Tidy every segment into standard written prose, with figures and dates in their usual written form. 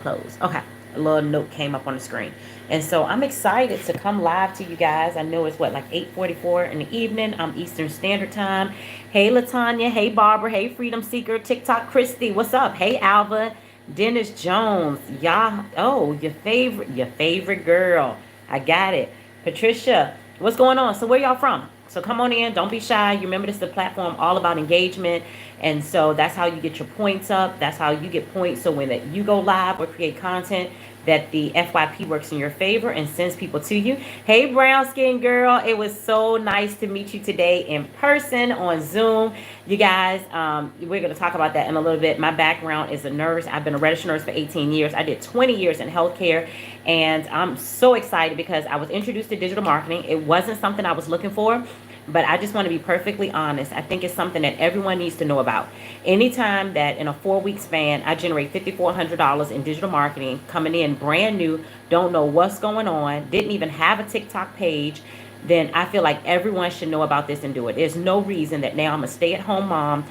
close. Okay. A little note came up on the screen. And so I'm excited to come live to you guys. I know it's what, like 8:44 in the evening. I'm Eastern Standard Time. Hey Latanya, hey Barbara, hey Freedom Seeker, TikTok Christy, what's up? Hey Alva, Dennis Jones, yeah. Oh, your favorite girl. I got it. Patricia, what's going on? So where y'all from? So come on in. Don't be shy. You remember this is the platform all about engagement. And so that's how you get your points up. That's how you get points. So when that you go live or create content, that the FYP works in your favor and sends people to you. Hey, brown skin girl. It was so nice to meet you today in person on Zoom. You guys, we're going to talk about that in a little bit. My background is a nurse. I've been a registered nurse for 18 years. I did 20 years in healthcare. And I'm so excited because I was introduced to digital marketing. It wasn't something I was looking for. But I just want to be perfectly honest. I think it's something that everyone needs to know about. Anytime that in a 4-week span, I generate $5,400 in digital marketing, coming in brand new, don't know what's going on, didn't even have a TikTok page, then I feel like everyone should know about this and do it. There's no reason that now I'm a stay-at-home mom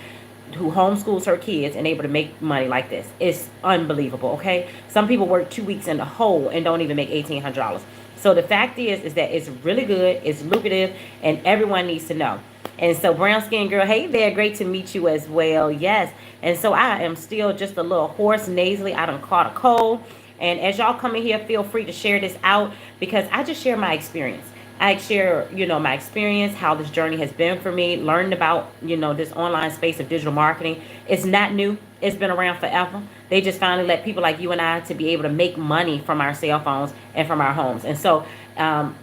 who homeschools her kids and able to make money like this. It's unbelievable, okay? Some people work 2 weeks in the hole and don't even make $1,800. So the fact is that it's really good, it's lucrative, and everyone needs to know. And so brown skin girl, hey there, great to meet you as well. Yes. And so I am still just a little hoarse, nasally. I done caught a cold. And as y'all come in here, feel free to share this out because I just share my experience. I share, my experience, how this journey has been for me, learning about, this online space of digital marketing. It's not new. It's been around forever. They just finally let people like you and I to be able to make money from our cell phones and from our homes. And so I'm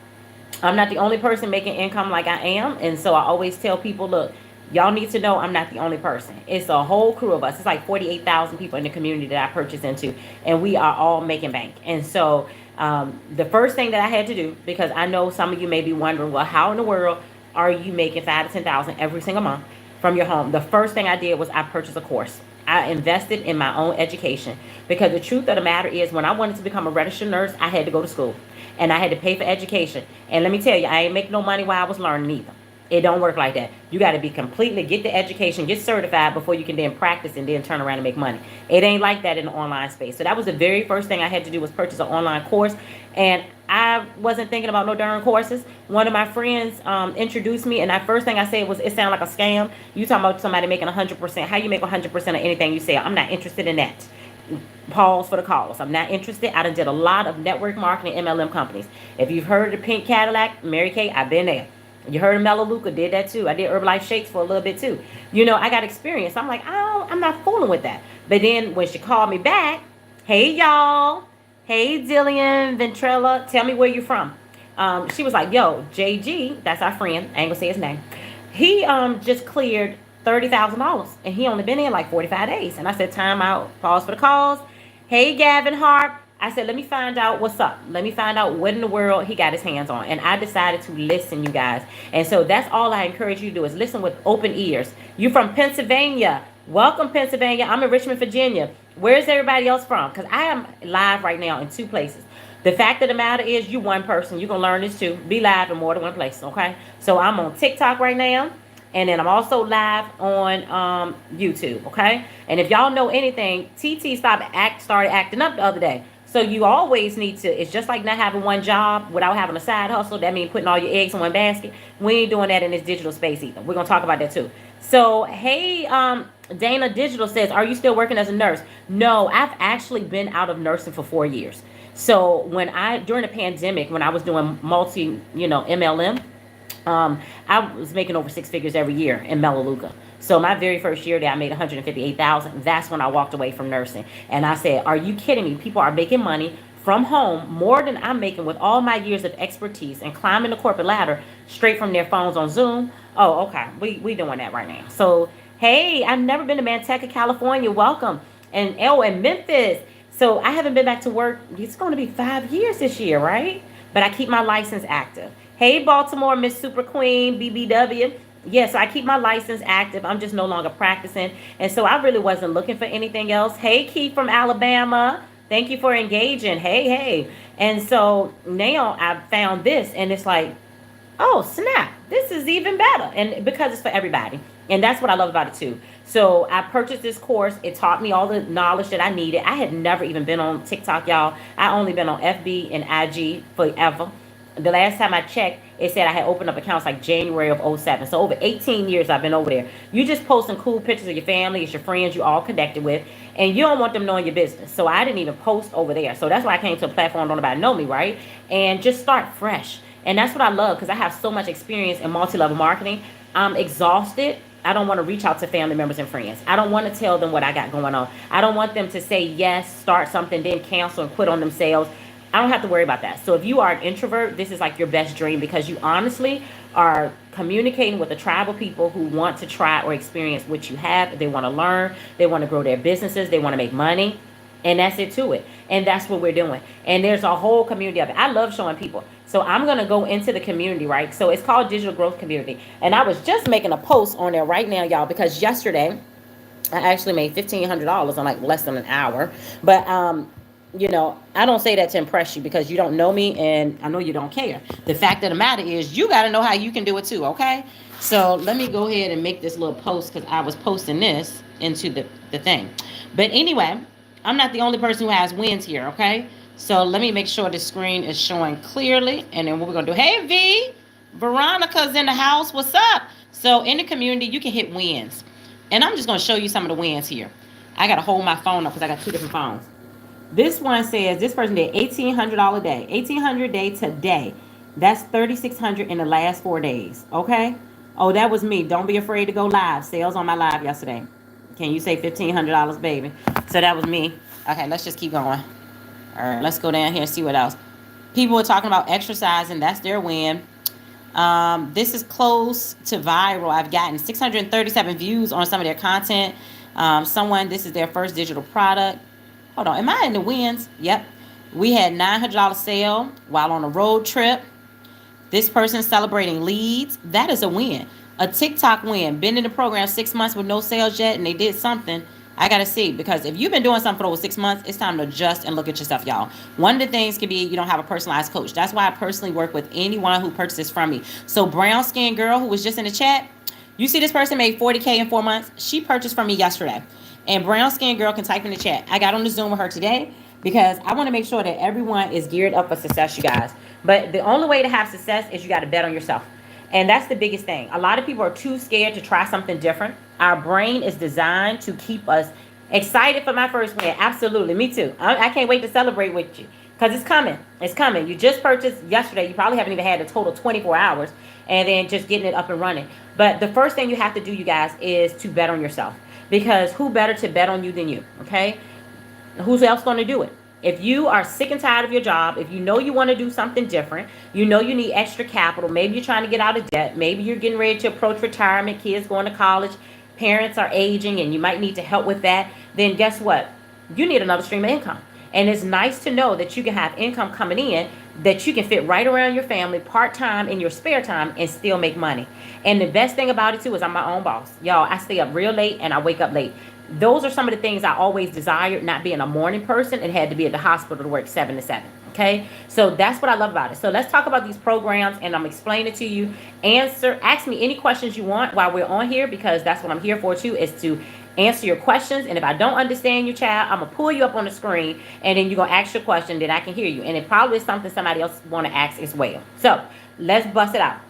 not the only person making income like I am. And so I always tell people, look, y'all need to know I'm not the only person. It's a whole crew of us. It's like 48,000 people in the community that I purchase into. And we are all making bank. And so the first thing that I had to do, because I know some of you may be wondering, well, how in the world are you making 5 to 10,000 every single month from your home? The first thing I did was I purchased a course. I invested in my own education because the truth of the matter is when I wanted to become a registered nurse, I had to go to school and I had to pay for education. And let me tell you, I ain't make no money while I was learning either. It don't work like that. You got to be completely, get the education, get certified before you can then practice and then turn around and make money. It ain't like that in the online space. So that was the very first thing I had to do was purchase an online course. And I wasn't thinking about no darn courses. One of my friends introduced me, and the first thing I said was, it sounded like a scam. You talking about somebody making 100%. How you make 100% of anything you say? I'm not interested in that. Pause for the calls. I'm not interested. I done did a lot of network marketing MLM companies. If you've heard of the Pink Cadillac, Mary Kay, I've been there. You heard of Melaleuca, did that too. I did Herbalife Shakes for a little bit too. I got experience. I'm like, oh, I'm not fooling with that. But then when she called me back, hey y'all, hey Dillian Ventrella, tell me where you from. She was like, yo, JG, that's our friend. I ain't gonna say his name. He just cleared $30,000 and he only been in like 45 days. And I said, time out, pause for the calls. Hey Gavin Hart. I said, let me find out what's up. Let me find out what in the world he got his hands on. And I decided to listen, you guys. And so that's all I encourage you to do is listen with open ears. You from Pennsylvania. Welcome, Pennsylvania. I'm in Richmond, Virginia. Where's everybody else from? Because I am live right now in 2 places. The fact of the matter is you one person. You're going to learn this too. Be live in more than one place, okay? So I'm on TikTok right now. And then I'm also live on YouTube, okay? And if y'all know anything, TT started acting up the other day. So you always need to, it's just like not having one job without having a side hustle. That means putting all your eggs in one basket. We ain't doing that in this digital space either. We're going to talk about that too. So, hey, Dana Digital says, are you still working as a nurse? No, I've actually been out of nursing for 4 years. So during the pandemic, when I was doing MLM, I was making over 6 figures every year in Melaleuca. So my very first year there, I made $158,000. That's when I walked away from nursing. And I said, are you kidding me? People are making money from home more than I'm making with all my years of expertise and climbing the corporate ladder straight from their phones on Zoom. Oh, okay. We doing that right now. So, hey, I've never been to Manteca, California. Welcome. And Memphis. So I haven't been back to work. It's going to be 5 years this year, right? But I keep my license active. Hey, Baltimore, Miss Super Queen, BBW. Yes, I keep my license active. I'm just no longer practicing. And so I really wasn't looking for anything else. Hey, Keith from Alabama. Thank you for engaging. Hey. And so now I found this and it's like, oh, snap. This is even better. And because it's for everybody. And that's what I love about it too. So I purchased this course. It taught me all the knowledge that I needed. I had never even been on TikTok, y'all. I only been on FB and IG forever. The last time I checked, it said I had opened up accounts like January of '07. So over 18 years I've been over there. You just posting cool pictures of your family, it's your friends you all connected with, and you don't want them knowing your business. So I didn't even post over there. So that's why I came to a platform don't nobody know me, right? And just start fresh. And that's what I love because I have so much experience in multi-level marketing. I'm exhausted. I don't want to reach out to family members and friends. I don't want to tell them what I got going on. I don't want them to say yes, start something, then cancel and quit on themselves. I don't have to worry about that. So if you are an introvert, this is like your best dream because you honestly are communicating with a tribe of people who want to try or experience what you have. They want to learn. They want to grow their businesses. They want to make money. And that's it to it. And that's what we're doing. And there's a whole community of it. I love showing people. So I'm going to go into the community, right? So it's called Digital Growth Community. And I was just making a post on there right now, y'all, because yesterday I actually made $1,500 in like less than an hour. But, you know, I don't say that to impress you because you don't know me and I know you don't care. The fact of the matter is you got to know how you can do it too, okay? So let me go ahead and make this little post because I was posting this into the thing. But anyway, I'm not the only person who has wins here, okay? So let me make sure the screen is showing clearly. And then what we're going to do, hey, V, Veronica's in the house. What's up? So in the community, you can hit wins. And I'm just going to show you some of the wins here. I got to hold my phone up because I got two different phones. This one says this person did $1,800 a day. $1,800 a day today. That's $3,600 in the last 4 days, okay? Oh, that was me. Don't be afraid to go live. Sales on my live yesterday. Can you say $1,500, baby? So that was me. Okay, let's just keep going. All right, let's go down here and see what else. People are talking about exercising. That's their win. This is close to viral. I've gotten 637 views on some of their content. This is their first digital product. Hold on, am I in the wins? Yep. We had $900 sale while on a road trip. This person celebrating leads. That is a win. A TikTok win. Been in the program 6 months with no sales yet, and they did something. I got to see, because if you've been doing something for over 6 months, it's time to adjust and look at yourself, y'all. One of the things could be you don't have a personalized coach. That's why I personally work with anyone who purchases from me. So brown skin girl who was just in the chat, you see this person made $40K in 4 months. She purchased from me yesterday. And brown skin girl can type in the chat. I got on the Zoom with her today because I want to make sure that everyone is geared up for success, you guys. But the only way to have success is you got to bet on yourself. And that's the biggest thing. A lot of people are too scared to try something different. Our brain is designed to keep us excited for my first win. Absolutely. Me too. I can't wait to celebrate with you because it's coming. It's coming. You just purchased yesterday. You probably haven't even had a total 24 hours and then just getting it up and running. But the first thing you have to do, you guys, is to bet on yourself. Because who better to bet on you than you, okay? Who's else going to do it? If you are sick and tired of your job, if you know you want to do something different, you know you need extra capital, maybe you're trying to get out of debt, maybe you're getting ready to approach retirement, kids going to college, parents are aging, and you might need to help with that, then guess what? You need another stream of income. And it's nice to know that you can have income coming in that you can fit right around your family part-time in your spare time and still make money. And the best thing about it too is I'm my own boss. Y'all, I stay up real late and I wake up late. Those are some of the things I always desired, not being a morning person and had to be at the hospital to work 7 to 7. Okay, so that's what I love about it. So let's talk about these programs and I'm explaining it to you. Ask me any questions you want while we're on here because that's what I'm here for too, is to answer your questions. And if I don't understand your child, I'm going to pull you up on the screen and then you're going to ask your question, then I can hear you. And it probably is something somebody else want to ask as well. So let's bust it out.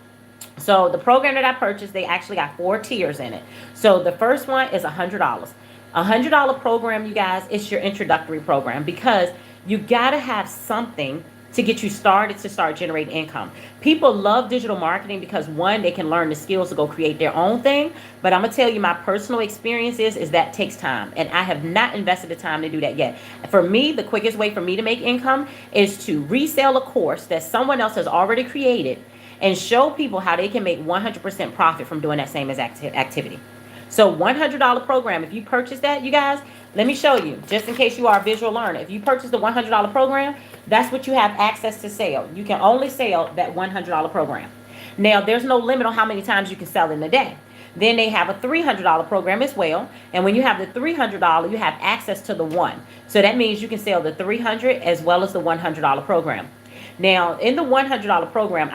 So the program that I purchased, they actually got 4 tiers in it. So the first one is $100. $100 program, you guys, it's your introductory program because you got to have something to get you started to start generating income. People love digital marketing because one, they can learn the skills to go create their own thing. But I'm going to tell you my personal experience is that takes time. And I have not invested the time to do that yet. For me, the quickest way for me to make income is to resell a course that someone else has already created and show people how they can make 100% profit from doing that same exact activity. So $100 program, if you purchase that, you guys, let me show you, just in case you are a visual learner. If you purchase the $100 program, that's what you have access to sell. You can only sell that $100 program. Now, there's no limit on how many times you can sell in a day. Then they have a $300 program as well. And when you have the $300, you have access to the one. So that means you can sell the $300 as well as the $100 program. Now, in the $100 program,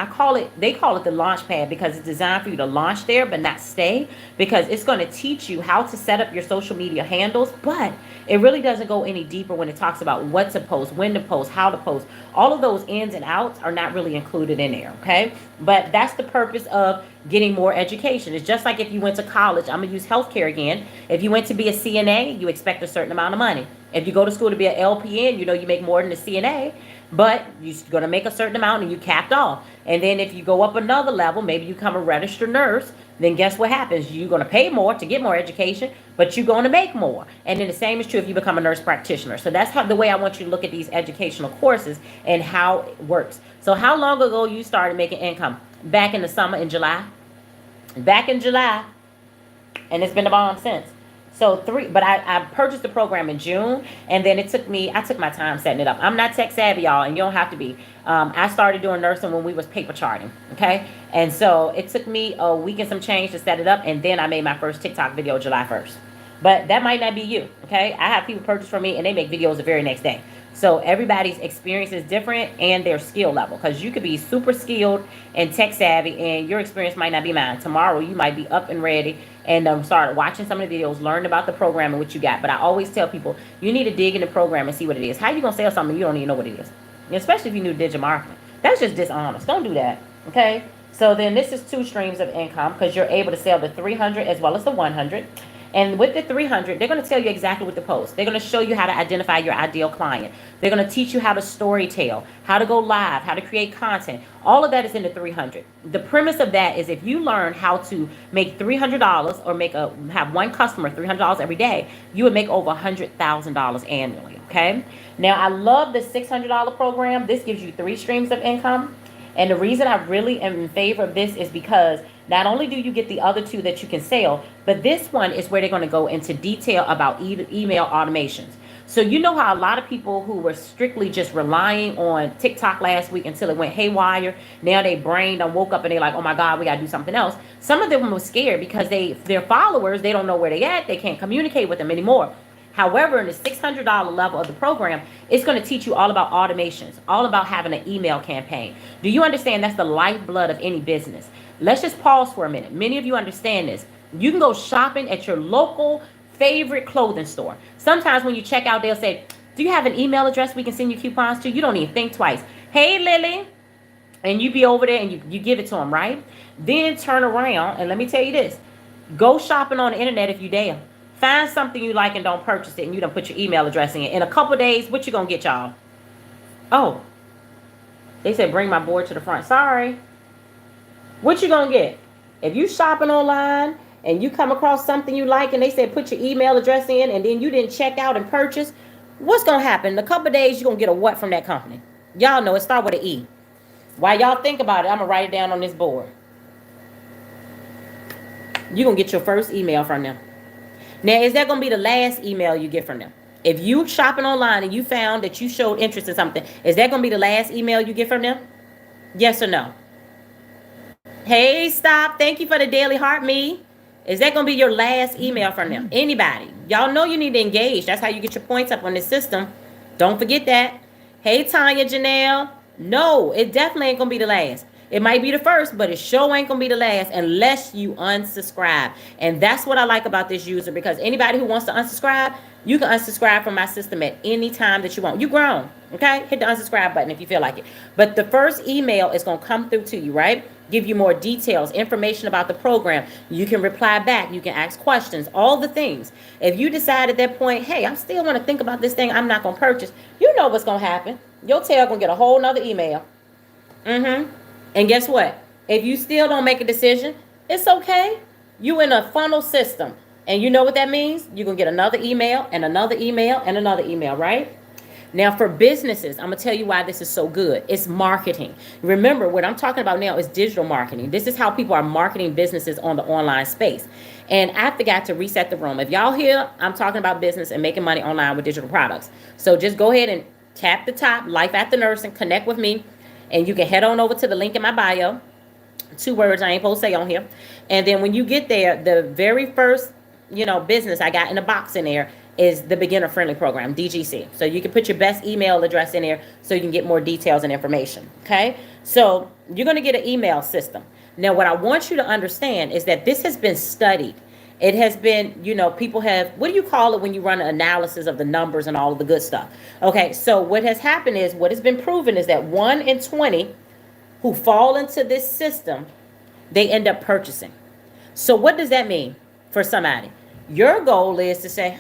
they call it the launch pad because it's designed for you to launch there but not stay, because it's going to teach you how to set up your social media handles, but it really doesn't go any deeper when it talks about what to post, when to post, how to post. All of those ins and outs are not really included in there, okay? But that's the purpose of getting more education. It's just like if you went to college. I'm going to use healthcare again. If you went to be a CNA, you expect a certain amount of money. If you go to school to be an LPN, you know you make more than a CNA, but you're going to make a certain amount and you capped off. And then if you go up another level, maybe you become a registered nurse, then guess what happens? You're going to pay more to get more education, but you're going to make more. And then the same is true if you become a nurse practitioner. So that's the way I want you to look at these educational courses and how it works. So how long ago you started making income? Back in the summer in July. Back in July. And it's been a bomb since. But I purchased the program in June, and then I took my time setting it up. I'm not tech savvy, y'all, and you don't have to be. I started doing nursing when we was paper charting, okay? And so it took me a week and some change to set it up, and then I made my first TikTok video July 1st. But that might not be you, okay? I have people purchase from me, and they make videos the very next day. So everybody's experience is different and their skill level, because you could be super skilled and tech savvy and your experience might not be mine. Tomorrow you might be up and ready and start watching some of the videos, learn about the program and what you got. But I always tell people, you need to dig in the program and see what it is. How you going to sell something you don't even know what it is? Especially if you knew digital marketing. That's just dishonest. Don't do that, okay? So then this is 2 streams of income, because you're able to sell the 300 as well as the 100. And with the 300, they're going to tell you exactly what to post. They're going to show you how to identify your ideal client. They're going to teach you how to storytell, how to go live, how to create content. All of that is in the 300. The premise of that is if you learn how to make $300 or have one customer $300 every day, you would make over $100,000 annually, okay? Now, I love the $600 program. This gives you 3 streams of income. And the reason I really am in favor of this is because not only do you get the other 2 that you can sell, but this one is where they're going to go into detail about email automations. So you know how a lot of people who were strictly just relying on TikTok last week until it went haywire, now they brain done woke up and they're like, oh my God, we got to do something else. Some of them were scared because their followers, they don't know where they at. They can't communicate with them anymore. However, in the $600 level of the program, it's going to teach you all about automations, all about having an email campaign. Do you understand that's the lifeblood of any business? Let's just pause for a minute. Many of you understand this. You can go shopping at your local favorite clothing store. Sometimes when you check out, they'll say, do you have an email address we can send you coupons to? You don't even think twice. Hey, Lily. And you be over there and you give it to them, right? Then turn around and let me tell you this. Go shopping on the internet if you dare. Find something you like and don't purchase it, and you don't put your email address in. In a couple days, what you gonna get, y'all? Oh, they said bring my board to the front. Sorry. What you gonna get? If you shopping online and you come across something you like and they said put your email address in and then you didn't check out and purchase, what's gonna happen? In a couple days, you're gonna get a what from that company? Y'all know it start with an E. While y'all think about it, I'm gonna write it down on this board. You're gonna get your first email from them. Now, is that going to be the last email you get from them? If you shopping online and you found that you showed interest in something, is that going to be the last email you get from them? Yes or no? Hey, stop. Thank you for the daily heart, me. Is that going to be your last email from them? Anybody? Y'all know you need to engage. That's how you get your points up on the system. Don't forget that. Hey, Tanya, Janelle. No, it definitely ain't going to be the last. It might be the first, but it sure ain't going to be the last unless you unsubscribe. And that's what I like about this user, because anybody who wants to unsubscribe, you can unsubscribe from my system at any time that you want. You grown, okay? Hit the unsubscribe button if you feel like it. But the first email is going to come through to you, right? Give you more details, information about the program. You can reply back. You can ask questions, all the things. If you decide at that point, hey, I still want to think about this thing, I'm not going to purchase, you know what's going to happen. Your tail going to get a whole nother email. And guess what? If you still don't make a decision, it's okay. You in a funnel system. And you know what that means? You're going to get another email and another email and another email, right? Now, for businesses, I'm going to tell you why this is so good. It's marketing. Remember, what I'm talking about now is digital marketing. This is how people are marketing businesses on the online space. And I forgot to reset the room. If y'all here, I'm talking about business and making money online with digital products. So just go ahead and tap the top, Life After Nursing, connect with me. And you can head on over to the link in my bio. 2 words I ain't supposed to say on here. And then when you get there, the very first, business I got in a box in there, is the beginner friendly program, DGC. So you can put your best email address in there so you can get more details and information. Okay. So you're going to get an email system. Now, what I want you to understand is that this has been studied. It has been, people have, what do you call it when you run an analysis of the numbers and all of the good stuff? Okay, so what has happened is, what has been proven is that 1 in 20 who fall into this system, they end up purchasing. So what does that mean for somebody? Your goal is to say,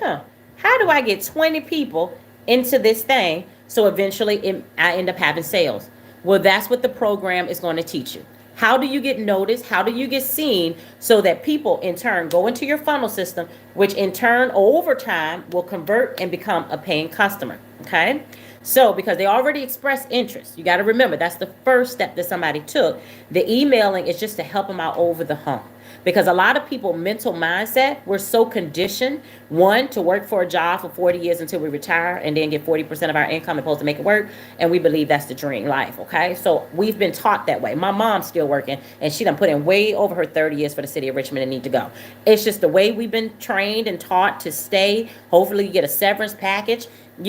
how do I get 20 people into this thing so eventually I end up having sales? Well, that's what the program is going to teach you. How do you get noticed? How do you get seen so that people in turn go into your funnel system, which in turn over time will convert and become a paying customer? Okay. So because they already expressed interest, you got to remember that's the first step that somebody took. The emailing is just to help them out over the hump. Because a lot of people mental mindset, we're so conditioned, one, to work for a job for 40 years until we retire and then get 40% of our income and supposed to make it work. And we believe that's the dream life. Okay. So we've been taught that way. My mom's still working and she done put in way over her 30 years for the city of Richmond and need to go. It's just the way we've been trained and taught to stay. Hopefully you get a severance package,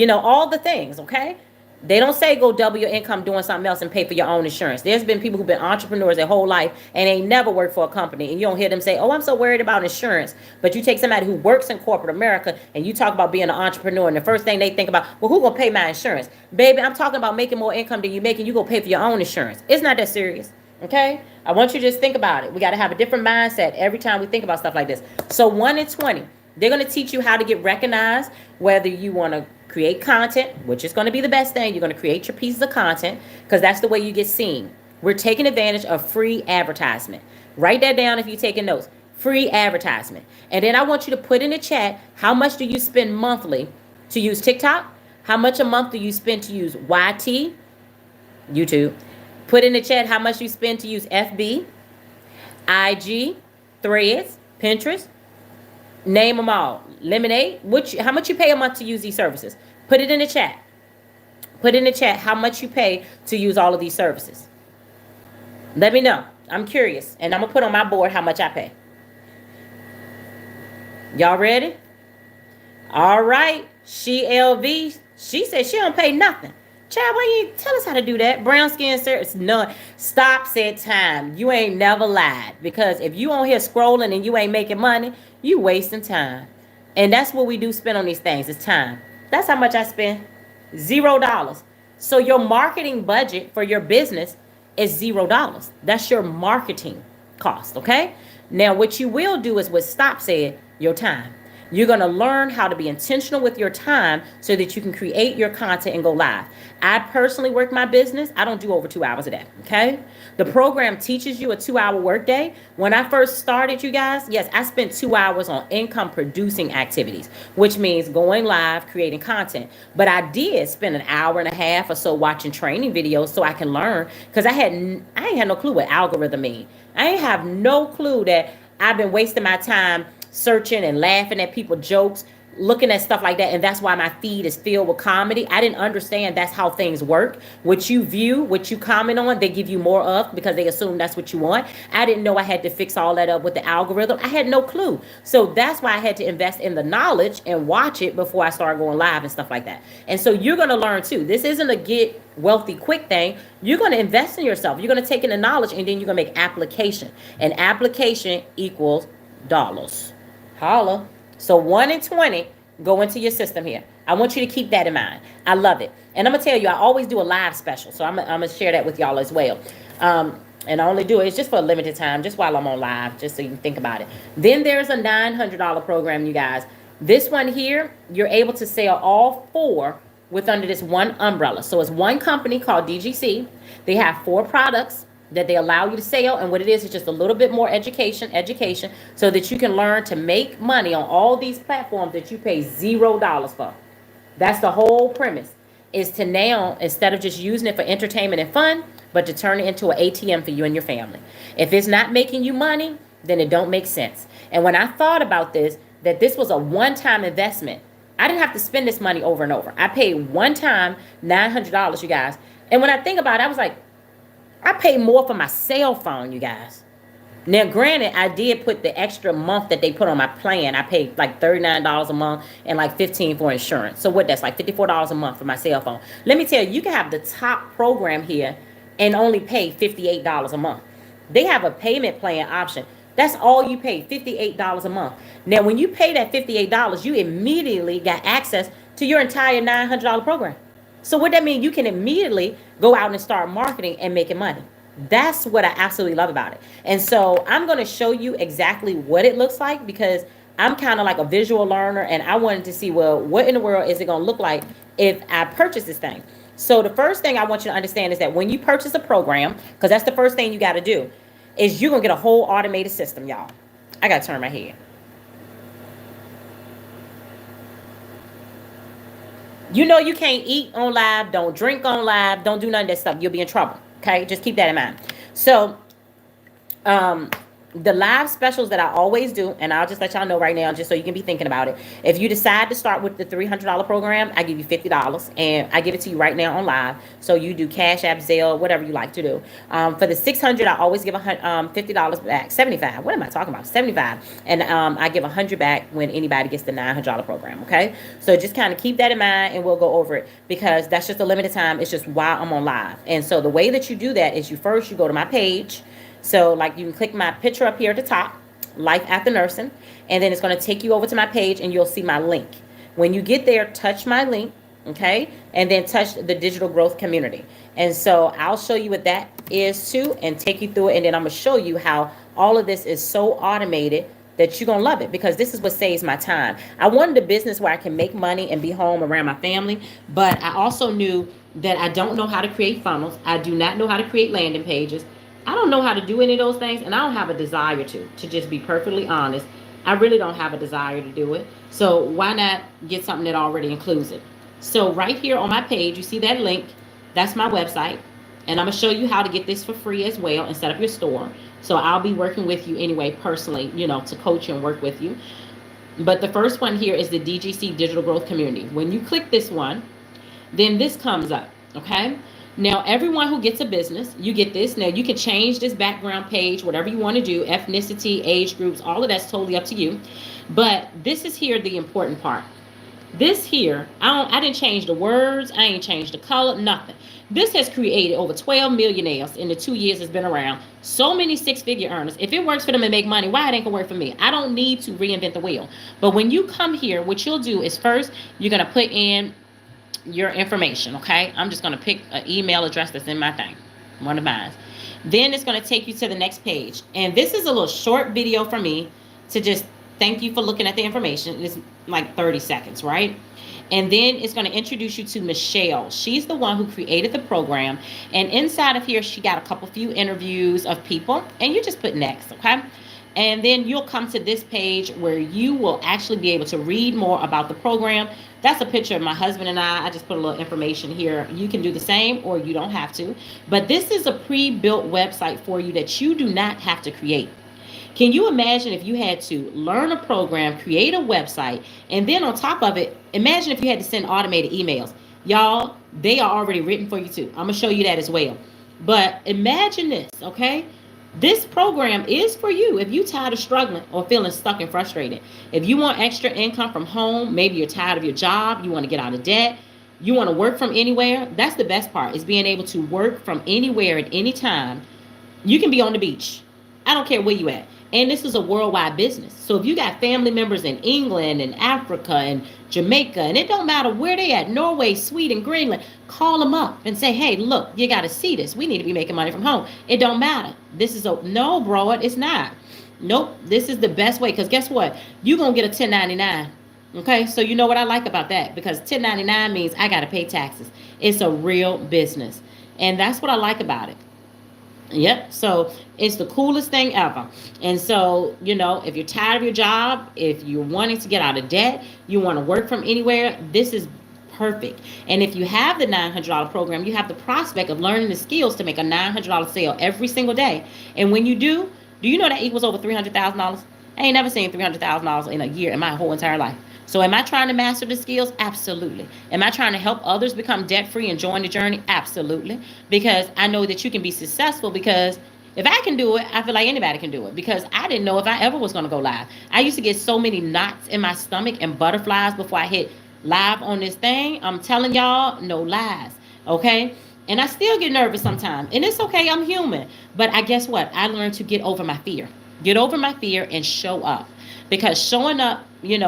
all the things. Okay. They don't say go double your income doing something else and pay for your own insurance. There's been people who've been entrepreneurs their whole life and ain't never worked for a company. And you don't hear them say, oh, I'm so worried about insurance. But you take somebody who works in corporate America and you talk about being an entrepreneur. And the first thing they think about, well, who gonna pay my insurance? Baby, I'm talking about making more income than you make and you go pay for your own insurance. It's not that serious. Okay. I want you to just think about it. We got to have a different mindset every time we think about stuff like this. So 1 in 20, they're going to teach you how to get recognized, whether you want to create content, which is going to be the best thing. You're going to create your pieces of content because that's the way you get seen. We're taking advantage of free advertisement. Write that down if you're taking notes. Free advertisement. And then I want you to put in the chat, how much do you spend monthly to use TikTok? How much a month do you spend to use YT, YouTube? Put in the chat how much you spend to use FB, IG, Threads, Pinterest. Name them all. Lemonade. How much you pay a month to use these services? Put it in the chat. Put in the chat how much you pay to use all of these services. Let me know. I'm curious. And I'm going to put on my board how much I pay. Y'all ready? All right. LV. She said she don't pay nothing. Child, why you tell us how to do that? Brown skin service. No. Stop said time. You ain't never lied. Because if you on here scrolling and you ain't making money, you wasting time. And that's what we do spend on these things. It's time. That's how much I spend. $0. So your marketing budget for your business is $0. That's your marketing cost. Okay. Now what you will do is what Stop said, your time. You're going to learn how to be intentional with your time so that you can create your content and go live. I personally work my business. I don't do over 2 hours a day. Okay. The program teaches you a 2-hour workday. When I first started, you guys, yes, I spent 2 hours on income producing activities, which means going live, creating content. But I did spend an hour and a half or so watching training videos so I can learn, because I ain't had no clue what algorithm mean. I ain't have no clue that I've been wasting my time searching and laughing at people's jokes, looking at stuff like that. And that's why my feed is filled with comedy. I didn't understand that's how things work. What you view, what you comment on, they give you more of because they assume that's what you want. I didn't know I had to fix all that up with the algorithm. I had no clue. So that's why I had to invest in the knowledge and watch it before I started going live and stuff like that. And so you're going to learn too. This isn't a get wealthy quick thing. You're going to invest in yourself. You're going to take in the knowledge and then you're going to make application. And application equals dollars. Holla. So 1 in 20 go into your system here. I want you to keep that in mind. I love it. And I'm going to tell you, I always do a live special. So I'm going to share that with y'all as well. And I only do it. It's just for a limited time, just while I'm on live, just so you can think about it. Then there's a $900 program, you guys. This one here, you're able to sell all 4 with under this one umbrella. So it's one company called DGC. They have 4 products that they allow you to sell, and what it is just a little bit more education, so that you can learn to make money on all these platforms that you pay $0 for. That's the whole premise, is to now, instead of just using it for entertainment and fun, but to turn it into an ATM for you and your family. If it's not making you money, then it don't make sense. And when I thought about this, that this was a one-time investment, I didn't have to spend this money over and over. I paid one time $900, you guys. And when I think about it, I was like, I pay more for my cell phone, you guys. Now, granted, I did put the extra month that they put on my plan. I paid like $39 a month and like $15 for insurance. So what? That's like $54 a month for my cell phone. Let me tell you, you can have the top program here and only pay $58 a month. They have a payment plan option. That's all you pay, $58 a month. Now, when you pay that $58, you immediately got access to your entire $900 program. So what that means, you can immediately go out and start marketing and making money. That's what I absolutely love about it. And so I'm going to show you exactly what it looks like, because I'm kind of like a visual learner, and I wanted to see, well, what in the world is it going to look like if I purchase this thing? So the first thing I want you to understand is that when you purchase a program, because that's the first thing you got to do, is you're going to get a whole automated system, y'all. I got to turn my head. You know you can't eat on live, don't drink on live, don't do none of that stuff. You'll be in trouble. Okay, just keep that in mind. So, um, the live specials that I always do, and I'll just let y'all know right now, just so you can be thinking about it. If you decide to start with the $300 program, I give you $50, and I give it to you right now on live. So you do Cash App, Zelle, whatever you like to do. For the 600, I always give $50 back. 75. What am I talking about? 75, and I give 100 back when anybody gets the $900 program. Okay, so just kind of keep that in mind, and we'll go over it, because that's just a limited time. It's just while I'm on live. And so the way that you do that is you go to my page. So like you can click my picture up here at the top, Life After Nursing, and then it's going to take you over to my page, and you'll see my link. When you get there, touch my link, okay, and then touch the digital growth community. And so I'll show you what that is too, and take you through it, and then I'm going to show you how all of this is so automated that you're going to love it, because this is what saves my time. I wanted a business where I can make money and be home around my family, but I also knew that I don't know how to create funnels. I do not know how to create landing pages. I don't know how to do any of those things, and I don't have a desire to just be perfectly honest. I really don't have a desire to do it. So why not get something that already includes it? So right here on my page, you see that link. That's my website. And I'm going to show you how to get this for free as well and set up your store. So I'll be working with you anyway, personally, to coach you and work with you. But the first one here is the DGC Digital Growth Community. When you click this one, then this comes up, okay? Now, everyone who gets a business, you get this. Now, you can change this background page, whatever you want to do, ethnicity, age groups, all of that's totally up to you. But this is here the important part. This here, I didn't change the words. I ain't changed the color, nothing. This has created over 12 millionaires in the 2 years it's been around. So many six-figure earners. If it works for them and make money, why it ain't gonna work for me? I don't need to reinvent the wheel. But when you come here, what you'll do is first, you're going to put in your information, okay? I'm just going to pick an email address that's in my thing, one of mine. Then it's going to take you to the next page. And this is a little short video for me to just thank you for looking at the information. It's like 30 seconds, right? And then it's going to introduce you to Michelle. She's the one who created the program. And inside of here, she got a few interviews of people. And you just put next, okay? And then you'll come to this page where you will actually be able to read more about the program. That's a picture of my husband and I. I just put a little information here. You can do the same, or you don't have to. But this is a pre-built website for you that you do not have to create. Can you imagine if you had to learn a program, create a website, and then on top of it, imagine if you had to send automated emails. Y'all, they are already written for you too. I'm going to show you that as well. But imagine this, okay? This program is for you if you're tired of struggling or feeling stuck and frustrated. If you want extra income from home, maybe you're tired of your job, you want to get out of debt, you want to work from anywhere. That's the best part, is being able to work from anywhere at any time. You can be on the beach. I don't care where you at. And this is a worldwide business. So if you got family members in England and Africa and Jamaica, and it don't matter where they at, Norway, Sweden, Greenland, call them up and say, hey, look, you got to see this. We need to be making money from home. It don't matter. This is no, bro, it's not. Nope. This is the best way. Because guess what? You're going to get a 1099. Okay. So you know what I like about that? Because 1099 means I got to pay taxes. It's a real business. And that's what I like about it. Yep. So it's the coolest thing ever. And so, if you're tired of your job, if you're wanting to get out of debt, you want to work from anywhere, this is perfect. And if you have the $900 program, you have the prospect of learning the skills to make a $900 sale every single day. And when you do you know that equals over $300,000? I ain't never seen $300,000 in a year in my whole entire life. So am I trying to master the skills? Absolutely. Am I trying to help others become debt-free and join the journey? Absolutely. Because I know that you can be successful because If I can do it, I feel like anybody can do it because I didn't know if I ever was going to go live. I used to get so many knots in my stomach and butterflies before I hit live on this thing. I'm telling y'all, no lies. Okay? And I still get nervous sometimes. And it's okay, I'm human. But I guess what? I learned to get over my fear. Get over my fear and show up. Because showing up,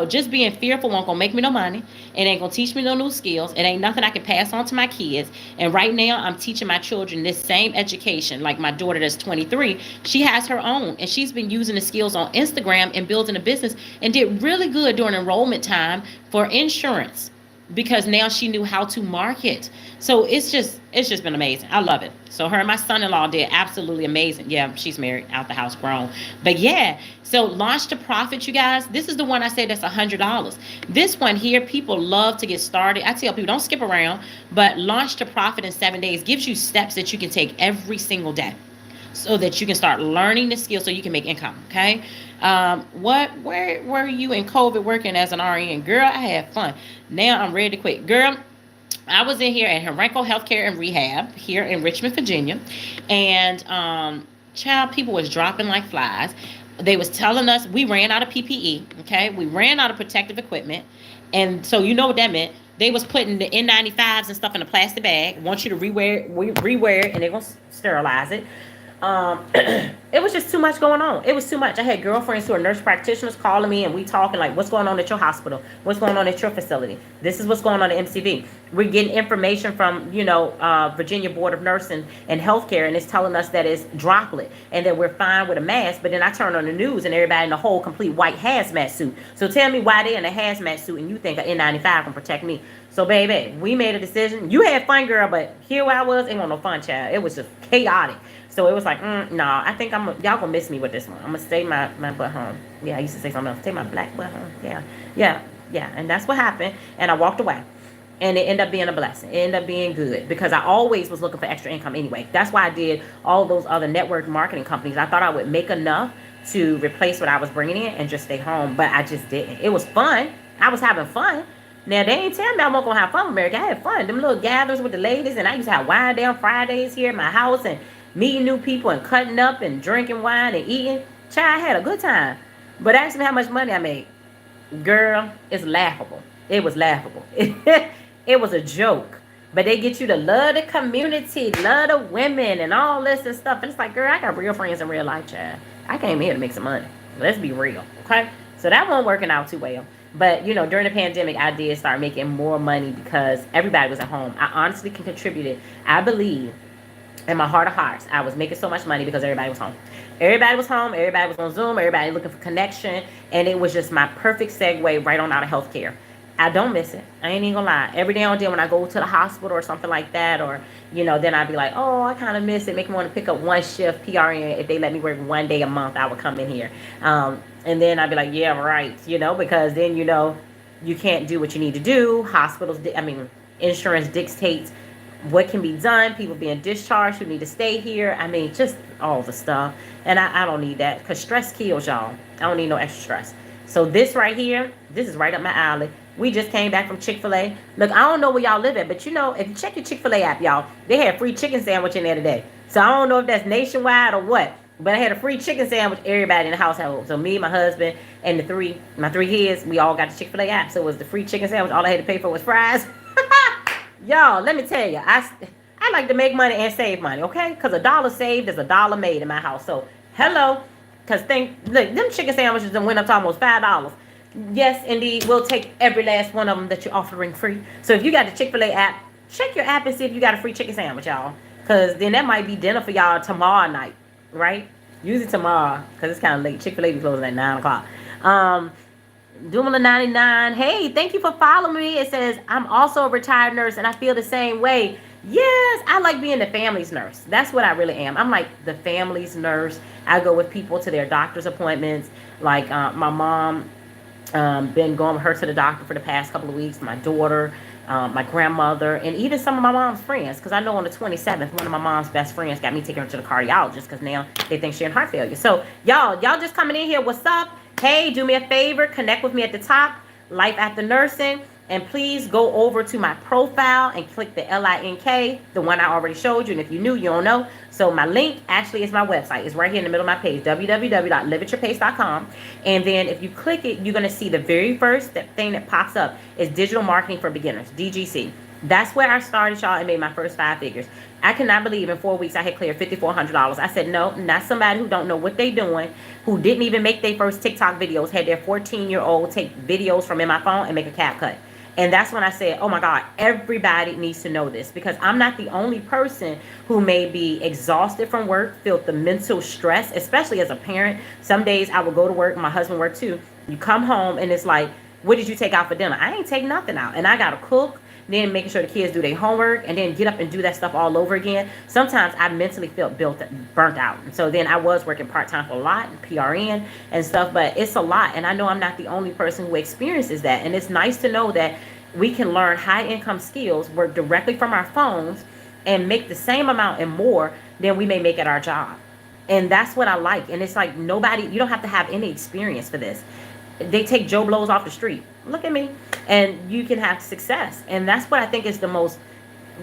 just being fearful won't gonna make me no money. It ain't gonna teach me no new skills. It ain't nothing I can pass on to my kids. And right now, I'm teaching my children this same education. Like my daughter that's 23, she has her own, and she's been using the skills on Instagram and building a business and did really good during enrollment time for insurance because now she knew how to market. So it's just been amazing. I love it. So her and my son-in-law did absolutely amazing. Yeah, she's married, out the house, grown. But yeah, so Launch to Profit, you guys. This is the one I said that's $100. This one here, people love to get started. I tell people don't skip around, but Launch to Profit in 7 days gives you steps that you can take every single day so that you can start learning the skills so you can make income. Okay. Where were you in COVID working as an RN? Girl, I had fun. Now I'm ready to quit. Girl, I was in here at Henrico Healthcare and Rehab here in Richmond, Virginia. And child, people was dropping like flies. They was telling us we ran out of PPE. Okay. We ran out of protective equipment. And so you know what that meant. They was putting the N95s and stuff in a plastic bag. Want you to rewear it, and they're going to sterilize it. It was just too much going on. It was too much. I had girlfriends who are nurse practitioners calling me, and we talking like, what's going on at your hospital? What's going on at your facility? This is what's going on at MCV. We're getting information from, Virginia Board of Nursing and Healthcare, and it's telling us that it's droplet and that we're fine with a mask. But then I turn on the news and everybody in the whole complete white hazmat suit. So tell me why they're in a hazmat suit and you think an N95 can protect me. So baby, we made a decision. You had fun, girl, but here where I was, it wasn't no fun, child. It was just chaotic. So it was like, nah, I think y'all gonna miss me with this one. I'm gonna stay my butt home. Yeah, I used to say something else. Stay my black butt home. Yeah. And that's what happened. And I walked away. And it ended up being a blessing. It ended up being good because I always was looking for extra income anyway. That's why I did all those other network marketing companies. I thought I would make enough to replace what I was bringing in and just stay home. But I just didn't. It was fun. I was having fun. Now, they ain't tell me I wasn't going to have fun with America. I had fun. Them little gatherings with the ladies. And I used to have wine down Fridays here at my house and meeting new people and cutting up and drinking wine and eating. Child, I had a good time. But ask me how much money I made. Girl, it's laughable. It was laughable. It was a joke. But they get you to love the community, love the women and all this and stuff. And it's like, girl, I got real friends in real life, child. I came here to make some money. Let's be real, okay? So that wasn't working out too well. But, during the pandemic, I did start making more money because everybody was at home. I honestly can contribute it. I believe in my heart of hearts, I was making so much money because everybody was home. Everybody was home. Everybody was on Zoom. Everybody looking for connection. And it was just my perfect segue right on out of healthcare. I don't miss it. I ain't even gonna lie. Every now and then when I go to the hospital or something like that, or, then I'd be like, oh, I kind of miss it. Make me want to pick up one shift PRN. If they let me work 1 day a month, I would come in here. And then I'd be like, yeah, right. Because then, you can't do what you need to do. Insurance dictates what can be done. People being discharged who need to stay here. Just all the stuff. And I don't need that because stress kills y'all. I don't need no extra stress. So this right here, this is right up my alley. We just came back from Chick-fil-A. Look, I don't know where y'all live at, but if you check your Chick-fil-A app, y'all, they had free chicken sandwich in there today. So I don't know if that's nationwide or what, but I had a free chicken sandwich, everybody in the household. So me, my husband, and my three kids, we all got the Chick-fil-A app. So it was the free chicken sandwich. All I had to pay for was fries. Y'all, let me tell you, I like to make money and save money, okay? Because $1 saved is $1 made in my house. So, hello. Because look, them chicken sandwiches done went up to almost $5. Yes, indeed. We'll take every last one of them that you're offering free. So if you got the Chick-fil-A app, check your app and see if you got a free chicken sandwich, y'all. Because then that might be dinner for y'all tomorrow night, right? Usually tomorrow, because it's kind of late. Chick-fil-A be closing at 9 o'clock. Dumala 99. Hey, thank you for following me. It says, I'm also a retired nurse and I feel the same way. Yes, I like being the family's nurse. That's what I really am. I'm like the family's nurse. I go with people to their doctor's appointments. Like my mom, been going with her to the doctor for the past couple of weeks. My daughter, my grandmother, and even some of my mom's friends. Because I know on the 27th, one of my mom's best friends got me taking her to the cardiologist because now they think she's in heart failure. So y'all just coming in here. What's up? Hey, do me a favor. Connect with me at the top. Life After Nursing. And please go over to my profile and click the link, the one I already showed you. And if you knew, you don't know. So my link actually is my website. It's right here in the middle of my page, www.liveatyourpace.com. And then if you click it, you're going to see the very first thing that pops up is Digital Marketing for Beginners, DGC. That's where I started, y'all, and made my first 5 figures. I cannot believe in 4 weeks I had cleared $5,400. I said, no, not somebody who don't know what they doing, who didn't even make their first TikTok videos, had their 14-year-old take videos from in my phone and make a cap cut. And that's when I said, oh my God, everybody needs to know this, because I'm not the only person who may be exhausted from work, feel the mental stress, especially as a parent. Some days I would go to work, my husband worked too. You come home and it's like, what did you take out for dinner? I ain't take nothing out. And I got to cook, then making sure the kids do their homework, and then get up and do that stuff all over again. Sometimes I mentally felt burnt out. And so then I was working part-time for a lot, PRN and stuff, but it's a lot. And I know I'm not the only person who experiences that. And it's nice to know that we can learn high-income skills, work directly from our phones, and make the same amount and more than we may make at our job. And that's what I like. And it's like nobody, you don't have to have any experience for this. They take Joe Blows off the street. Look at me. And you can have success. And that's what I think is the most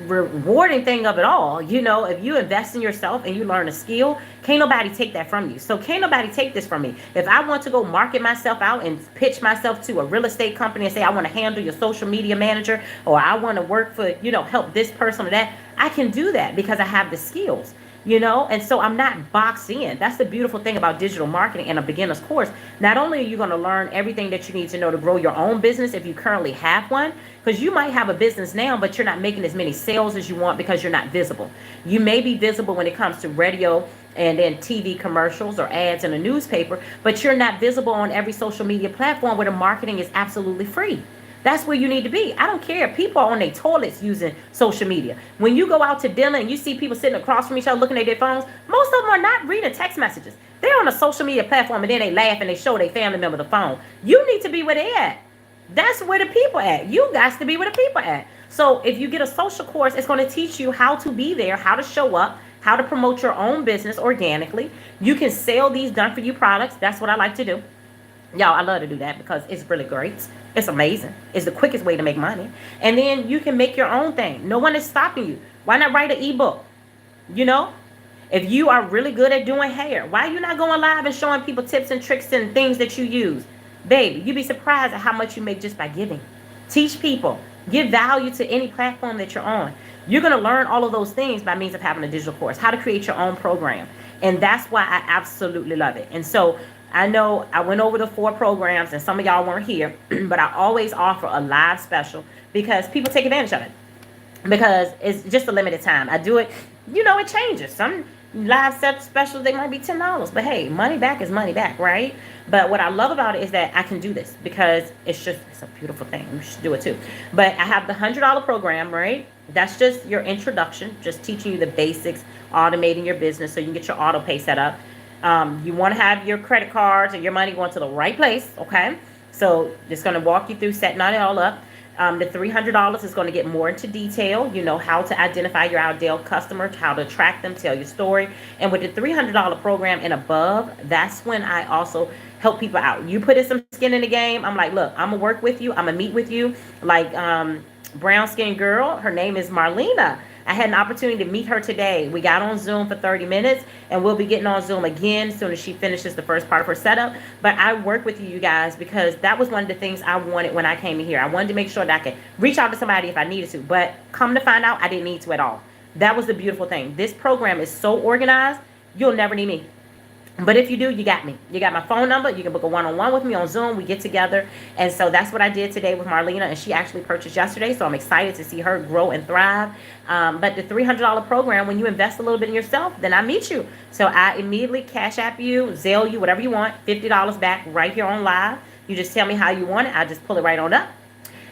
rewarding thing of it all. You know, if you invest in yourself and you learn a skill, can't nobody take that from you. So can't nobody take this from me. If I want to go market myself out and pitch myself to a real estate company and say, I want to handle your social media manager, or I want to work for, you know, help this person or that, I can do that because I have the skills. You know, and so I'm not boxed in. That's the beautiful thing about digital marketing and a beginner's course. Not only are you going to learn everything that you need to know to grow your own business if you currently have one, because you might have a business now, but you're not making as many sales as you want because you're not visible. You may be visible when it comes to radio and then TV commercials or ads in a newspaper, but you're not visible on every social media platform where the marketing is absolutely free. That's where you need to be. I don't care. People are on their toilets using social media. When you go out to dinner and you see people sitting across from each other looking at their phones, most of them are not reading text messages. They're on a social media platform and then they laugh and they show their family member the phone. You need to be where they're at. That's where the people at. You got to be where the people at. So if you get a social course, it's going to teach you how to be there, how to show up, how to promote your own business organically. You can sell these done for you products. That's what I like to do. Y'all, I love to do that because it's really great. It's amazing. It's the quickest way to make money. And then you can make your own thing. No one is stopping you. Why not write an ebook? You know, if you are really good at doing hair, why are you not going live and showing people tips and tricks and things that you use? Baby, you'd be surprised at how much you make just by giving. Teach people. Give value to any platform that you're on. You're going to learn all of those things by means of having a digital course, how to create your own program. And that's why I absolutely love it. And so I know I went over the 4 programs and some of y'all weren't here, but I always offer a live special because people take advantage of it because it's just a limited time. I do it, you know, it changes. Some live set specials, they might be $10, but hey, money back is money back, right? But what I love about it is that I can do this because it's a beautiful thing. You should do it too. But I have the $100 program, right? That's just your introduction, just teaching you the basics, automating your business so you can get your auto pay set up. You want to have your credit cards and your money going to the right place, okay? So just going to walk you through setting it all up. The $300 is going to get more into detail, you know, how to identify your ideal customer, how to attract them, tell your story. And with the $300 program and above, that's when I also help people out. You put in some skin in the game. I'm like, look, I'm going to work with you. I'm going to meet with you. Like brown skin girl, her name is Marlena. I had an opportunity to meet her today. We got on Zoom for 30 minutes, and we'll be getting on Zoom again as soon as she finishes the first part of her setup. But I work with you guys because that was one of the things I wanted when I came in here. I wanted to make sure that I could reach out to somebody if I needed to, but come to find out, I didn't need to at all. That was the beautiful thing. This program is so organized, you'll never need me. But if you do, you got me. You got my phone number. You can book a one-on-one with me on Zoom. We get together. And so that's what I did today with Marlena. And she actually purchased yesterday. So I'm excited to see her grow and thrive. But the $300 program, when you invest a little bit in yourself, then I meet you. So I immediately Cash App you, Zelle you, whatever you want, $50 back right here on live. You just tell me how you want it. I just pull it right on up.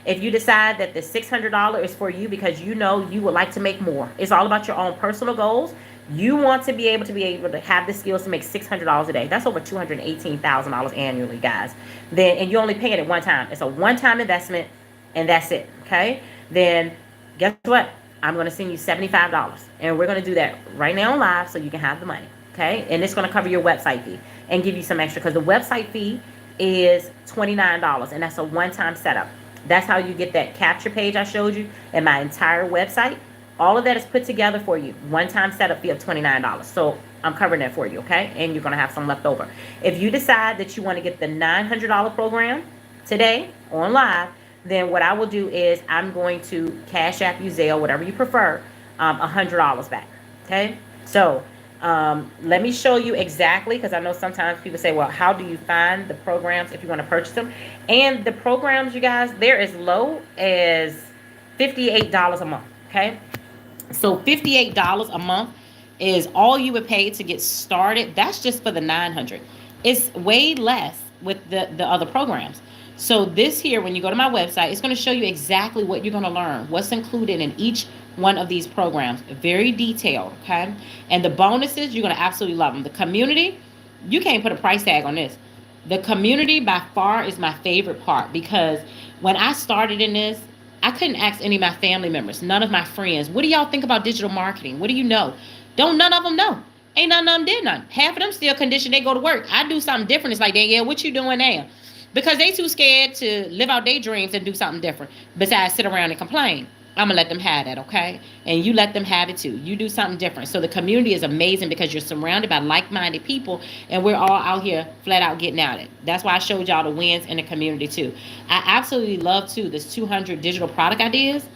If you decide that the $600 is for you because you know you would like to make more, it's all about your own personal goals. You want to be able to have the skills to make $600 a day. That's over $218,000 annually, guys. Then, and you only pay it at one time. It's a one-time investment, and that's it, okay? Then, guess what? I'm going to send you $75, and we're going to do that right now on live so you can have the money, okay? And it's going to cover your website fee and give you some extra because the website fee is $29, and that's a one-time setup. That's how you get that capture page I showed you and my entire website. All of that is put together for you. One-time setup fee of $29. So I'm covering that for you, okay? And you're going to have some left over. If you decide that you want to get the $900 program today on live, then what I will do is I'm going to Cash App you, Zelle, whatever you prefer, $100 back, okay? So let me show you exactly, because I know sometimes people say, well, how do you find the programs if you want to purchase them? And the programs, you guys, they're as low as $58 a month, okay? So $58 a month is all you would pay to get started. That's just for the 900. It's way less with the other programs. So this here, when you go to my website, it's going to show you exactly what you're going to learn, what's included in each one of these programs. Very detailed, okay? And the bonuses, you're going to absolutely love them. The community, you can't put a price tag on this. The community by far is my favorite part, because when I started in this, I couldn't ask any of my family members, none of my friends, what do y'all think about digital marketing? What do you know? Don't none of them know. Ain't none of them did none. Half of them still conditioned, they go to work. I do something different. It's like, Danielle, what you doing now? Because they too scared to live out their dreams and do something different besides sit around and complain. I'm going to let them have that, okay? And you let them have it too. You do something different. So the community is amazing because you're surrounded by like-minded people, and we're all out here flat out getting at it. That's why I showed y'all the wins in the community too. I absolutely love too this 200 digital product ideas.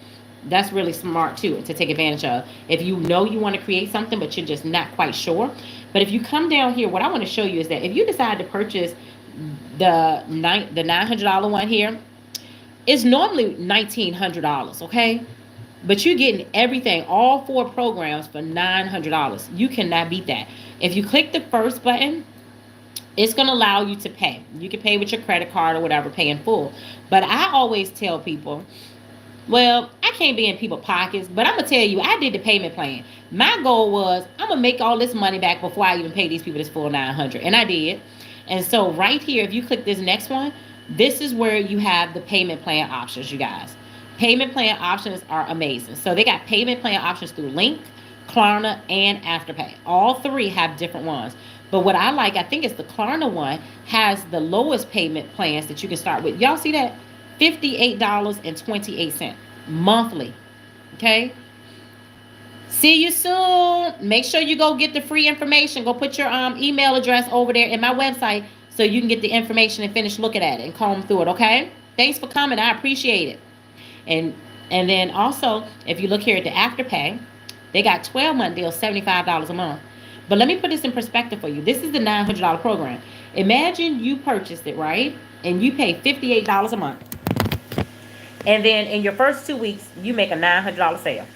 That's really smart too to take advantage of. If you know you want to create something but you're just not quite sure. But if you come down here, what I want to show you is that if you decide to purchase the $900 one here, it's normally $1,900, okay? But you're getting everything, all 4 programs for $900. You cannot beat that. If you click the first button, it's going to allow you to pay. You can pay with your credit card or whatever, pay in full. But I always tell people, well, I can't be in people's pockets, but I'm going to tell you, I did the payment plan. My goal was, I'm going to make all this money back before I even pay these people this full $900. And I did. And so right here, if you click this next one, this is where you have the payment plan options, you guys. Payment plan options are amazing. So they got payment plan options through Link, Klarna, and Afterpay. All 3 have different ones. But what I like, I think it's the Klarna one, has the lowest payment plans that you can start with. Y'all see that? $58.28 monthly. Okay? See you soon. Make sure you go get the free information. Go put your email address over there in my website so you can get the information and finish looking at it and comb through it, okay? Thanks for coming. I appreciate it. And then also, if you look here at the Afterpay, they got 12-month deals, $75 a month. But let me put this in perspective for you. This is the $900 program. Imagine you purchased it, right? And you pay $58 a month. And then in your first 2 weeks, you make a $900 sale.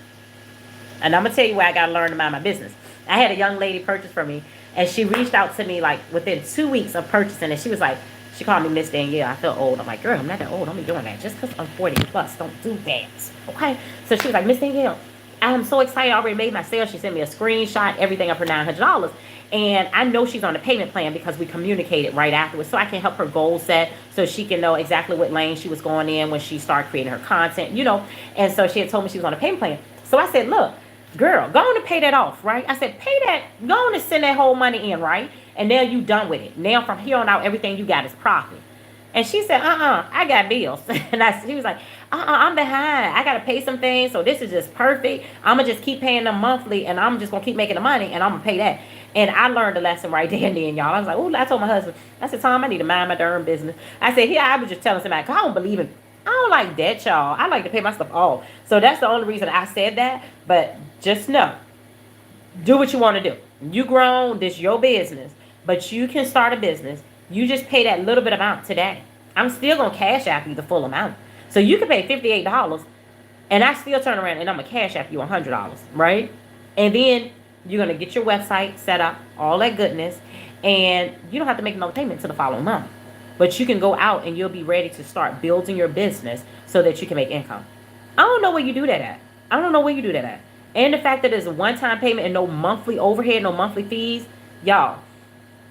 And I'm going to tell you where I got to learn to mind my business. I had a young lady purchase from me, and she reached out to me like within 2 weeks of purchasing, and she was like, she called me Miss Danielle. I feel old. I'm like, girl, I'm not that old. Don't be doing that. Just because I'm 40 plus, don't do that. Okay? So she was like, Miss Danielle, I'm so excited. I already made my sale. She sent me a screenshot, everything of her $900. And I know she's on the payment plan because we communicated right afterwards. So I can help her goal set so she can know exactly what lane she was going in when she started creating her content, you know. And so she had told me she was on a payment plan. So I said, look, girl, go on and pay that off, right? I said, pay that, go on and send that whole money in, right? And now you done with it. Now from here on out, everything you got is profit. And she said, I got bills. And she was like, I'm behind. I got to pay some things. So this is just perfect. I'm going to just keep paying them monthly, and I'm just going to keep making the money, and I'm going to pay that. And I learned a lesson right there and then, y'all. I was like, oh, I told my husband, I said, Tom, I need to mind my darn business. I said, here, I was just telling somebody, 'cause I don't believe in, I don't like that, y'all. I like to pay my stuff off. So that's the only reason I said that. But just know, do what you want to do. You grown, this your business. But you can start a business. You just pay that little bit amount today. I'm still going to cash app you the full amount. So you can pay $58, and I still turn around and I'm going to cash app you $100, right? And then you're going to get your website set up, all that goodness, and you don't have to make no payment until the following month. But you can go out and you'll be ready to start building your business so that you can make income. I don't know where you do that at. I don't know where you do that at. And the fact that it's a one-time payment and no monthly overhead, no monthly fees, y'all,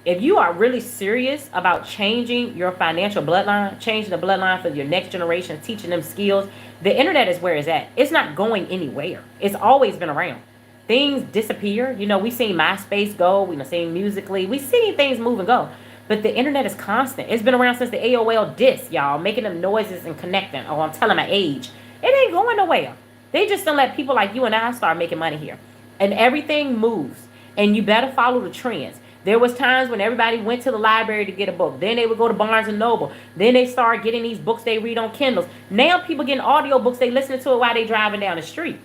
if you are really serious about changing your financial bloodline, changing the bloodline for your next generation, teaching them skills, the internet is where it's at. It's not going anywhere. It's always been around. Things disappear. You know, we've seen MySpace go. We've seen Musically. We've seen things move and go. But the internet is constant. It's been around since the AOL disc, y'all, making them noises and connecting. Oh, I'm telling my age. It ain't going nowhere. They just don't let people like you and I start making money here. And everything moves. And you better follow the trends. There was times when everybody went to the library to get a book. Then they would go to Barnes and Noble. Then they start getting these books they read on Kindles. Now people getting audio books. They listening to it while they driving down the street.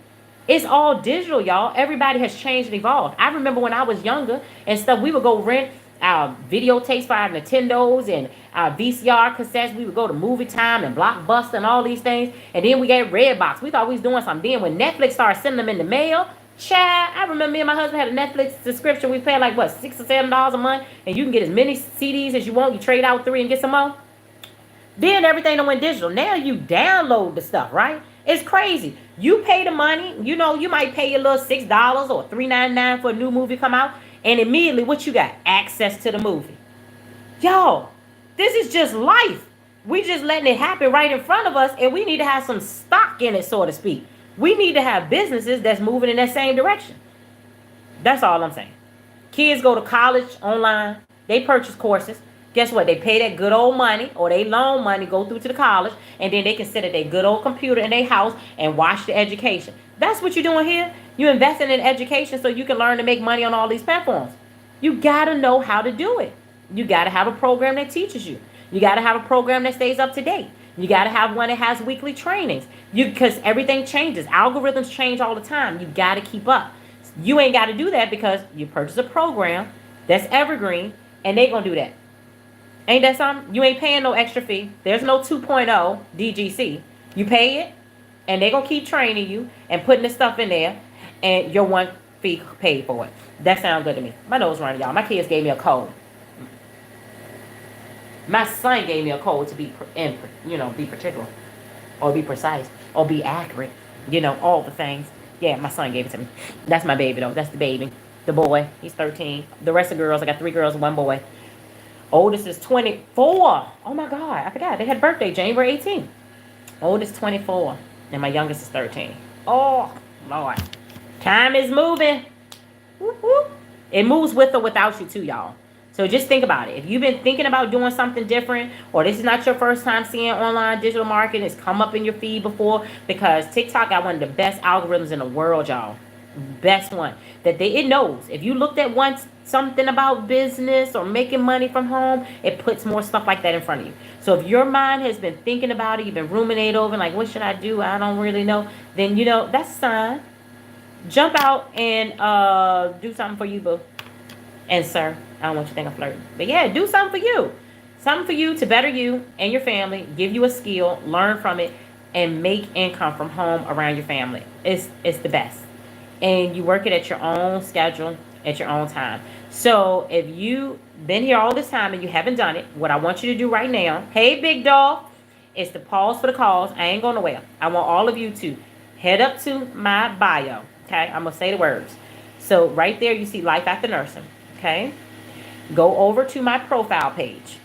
It's all digital, y'all. Everybody has changed and evolved. I remember when I was younger and stuff, we would go rent our videotapes for our Nintendos and our VCR cassettes. We would go to Movie Time and Blockbuster and all these things. And then we got Redbox. We thought we was doing something. Then when Netflix started sending them in the mail, child, I remember me and my husband had a Netflix subscription. We paid like, what, $6 or $7 a month? And you can get as many CDs as you want. You trade out 3 and get some more. Then everything that went digital. Now you download the stuff, right? It's crazy. You pay the money. You know, you might pay your little $6 or $3.99 for a new movie come out. And immediately, what you got? Access to the movie. Yo, this is just life. We just letting it happen right in front of us. And we need to have some stock in it, so to speak. We need to have businesses that's moving in that same direction. That's all I'm saying. Kids go to college online. They purchase courses. Guess what? They pay that good old money or they loan money, go through to the college, and then they can sit at their good old computer in their house and watch the education. That's what you're doing here. You're investing in education so you can learn to make money on all these platforms. You got to know how to do it. You got to have a program that teaches you. You got to have a program that stays up to date. You got to have one that has weekly trainings. Because everything changes. Algorithms change all the time. You got to keep up. You ain't got to do that because you purchase a program that's evergreen, and they going to do that. Ain't that something? You ain't paying no extra fee. There's no 2.0 DGC. You pay it, and they going to keep training you and putting the stuff in there, and your one fee paid for it. That sounds good to me. My nose running, y'all. My kids gave me a cold. My son gave me a code to be, be particular, or be precise, or be accurate. All the things. Yeah, my son gave it to me. That's my baby, though. That's the baby. The boy, he's 13. The rest of the girls, I got 3 girls and 1 boy. Oldest is 24. Oh, my God. I forgot. They had birthday January 18th. Oldest 24. And my youngest is 13. Oh, Lord. Time is moving. Whoop, whoop. It moves with or without you, too, y'all. So just think about it. If you've been thinking about doing something different, or this is not your first time seeing online digital marketing, it's come up in your feed before, because TikTok got one of the best algorithms in the world, y'all. Best one. It knows. If you looked at something about business or making money from home, it puts more stuff like that in front of you. So if your mind has been thinking about it, you've been ruminating over, like, what should I do? I don't really know. Then, that's a sign. Jump out and do something for you, boo. And sir, I don't want you to think I'm flirting. But yeah, do something for you. Something for you to better you and your family. Give you a skill. Learn from it. And make income from home around your family. It's the best. And you work it at your own schedule, at your own time. So if you've been here all this time and you haven't done it, what I want you to do right now, hey, big dog, is to pause for the calls. I ain't going nowhere. I want all of you to head up to my bio. Okay, I'm going to say the words. So right there you see Life After Nursing. Okay, go over to my profile page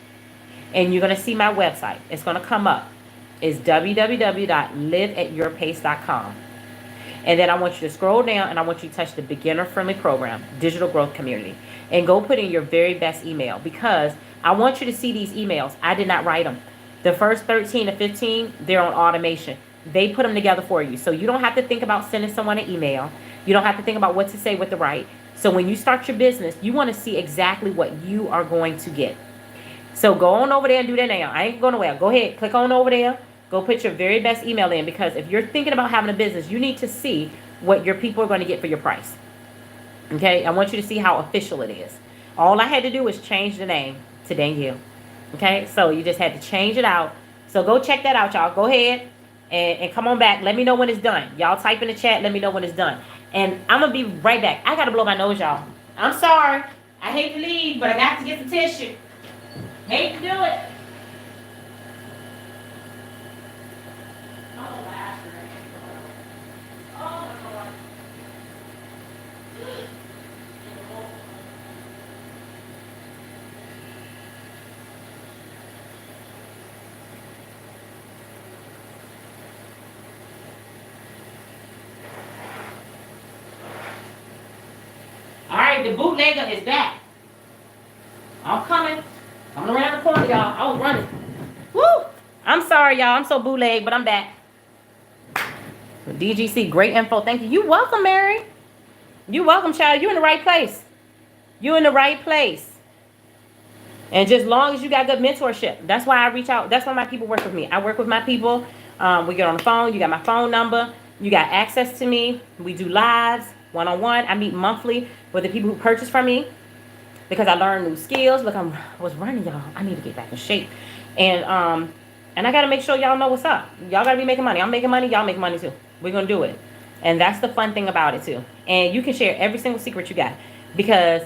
and you're going to see my website. It's going to come up. It's www.liveatyourpace.com. And then I want you to scroll down and I want you to touch the beginner friendly program, digital growth community, and go put in your very best email, because I want you to see these emails. I did not write them. The first 13 to 15, they're on automation. They put them together for you. So you don't have to think about sending someone an email. You don't have to think about what to say, what to write. So when you start your business, you want to see exactly what you are going to get. So go on over there and do that now. I ain't going nowhere. Go ahead. Click on over there. Go put your very best email in, because if you're thinking about having a business, you need to see what your people are going to get for your price. Okay? I want you to see how official it is. All I had to do was change the name to Danielle. Okay? So you just had to change it out. So go check that out, y'all. Go ahead and come on back. Let me know when it's done. Y'all type in the chat. Let me know when it's done. And I'm going to be right back. I got to blow my nose, y'all. I'm sorry. I hate to leave, but I got to get the tissue. Hate to do it. The bootlegger is back. I'm coming. around the corner, y'all. I was running. Woo! I'm sorry, y'all. I'm so bootleg, but I'm back. DGC, great info. Thank you. You welcome, Mary. You welcome, child. You in the right place. You in the right place. And just long as you got good mentorship. That's why I reach out. That's why my people work with me. I work with my people. We get on the phone. You got my phone number. You got access to me. We do lives, one-on-one. I meet monthly with the people who purchase from me because I learned new skills. Look, I was running, y'all. I need to get back in shape. And I got to make sure y'all know what's up. Y'all got to be making money. I'm making money. Y'all make money too. We're going to do it. And that's the fun thing about it too. And you can share every single secret you got because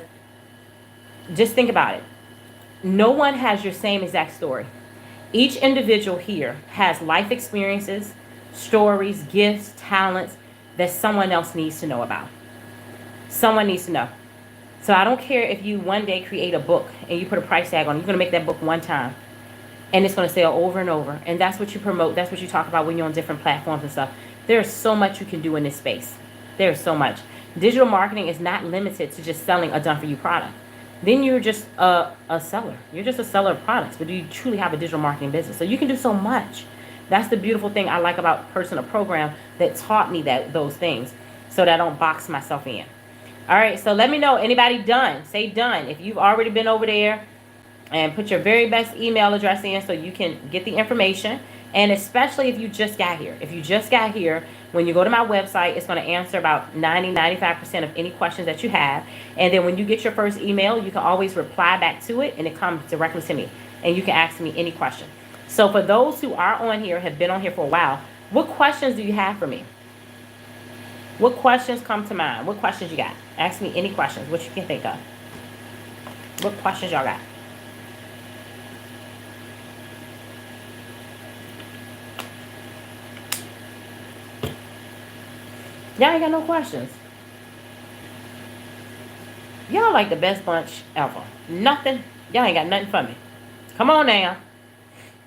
just think about it. No one has your same exact story. Each individual here has life experiences, stories, gifts, talents that someone else needs to know about. Someone needs to know. So I don't care if you one day create a book and you put a price tag on it. You're going to make that book one time. And it's going to sell over and over. And that's what you promote. That's what you talk about when you're on different platforms and stuff. There's so much you can do in this space. There's so much. Digital marketing is not limited to just selling a done-for-you product. Then you're just a seller. You're just a seller of products, but do you truly have a digital marketing business? So you can do so much. That's the beautiful thing I like about personal program that taught me those things so that I don't box myself in. All right, so let me know. Anybody done? Say done. If you've already been over there and put your very best email address in so you can get the information. And especially if you just got here. If you just got here, when you go to my website, it's going to answer about 90-95% of any questions that you have. And then when you get your first email, you can always reply back to it and it comes directly to me. And you can ask me any question. So for those who are on here, have been on here for a while, what questions do you have for me? What questions come to mind? What questions you got? Ask me any questions, what you can think of. What questions y'all got? Y'all ain't got no questions. Y'all like the best bunch ever. Nothing. Y'all ain't got nothing for me. Come on now.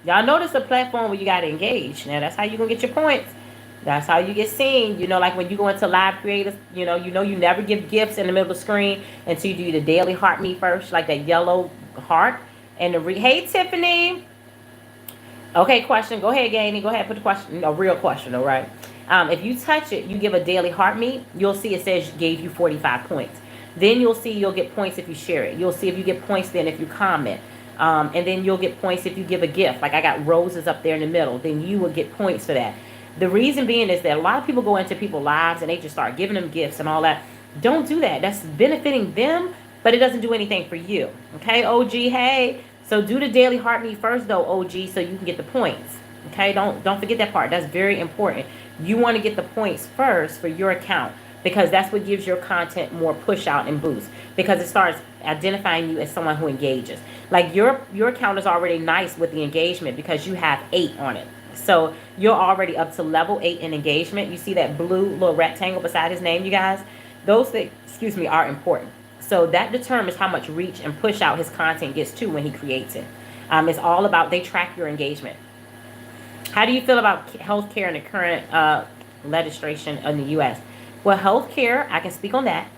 Y'all know this is a platform where you got to engage. Now, that's how you going to get your points. That's how you get seen. You know, like when you go into live creators, you know you never give gifts in the middle of the screen until you do the daily heart me first, like that yellow heart. And hey, Tiffany. Okay, question. Go ahead, Gainey. Go ahead, put the question. A real question, all right? If you touch it, you give a daily heart me, you'll see it says gave you 45 points. Then you'll see you'll get points if you share it. You'll see if you get points then if you comment. And then you'll get points if you give a gift. Like I got roses up there in the middle. Then you will get points for that. The reason being is that a lot of people go into people's lives and they just start giving them gifts and all that. Don't do that. That's benefiting them, but it doesn't do anything for you. Okay, OG, hey. So do the daily heart me first though, OG, so you can get the points. Okay, don't forget that part. That's very important. You want to get the points first for your account because that's what gives your content more push out and boost because it starts identifying you as someone who engages. Like your account is already nice with the engagement because you have 8 on it. So you're already up to level 8 in engagement. You see that blue little rectangle beside his name, you guys? Those things, are important. So that determines how much reach and push out his content gets to when he creates it. It's all about, they track your engagement. How do you feel about healthcare and the current legislation in the U.S.? Well, healthcare, I can speak on that.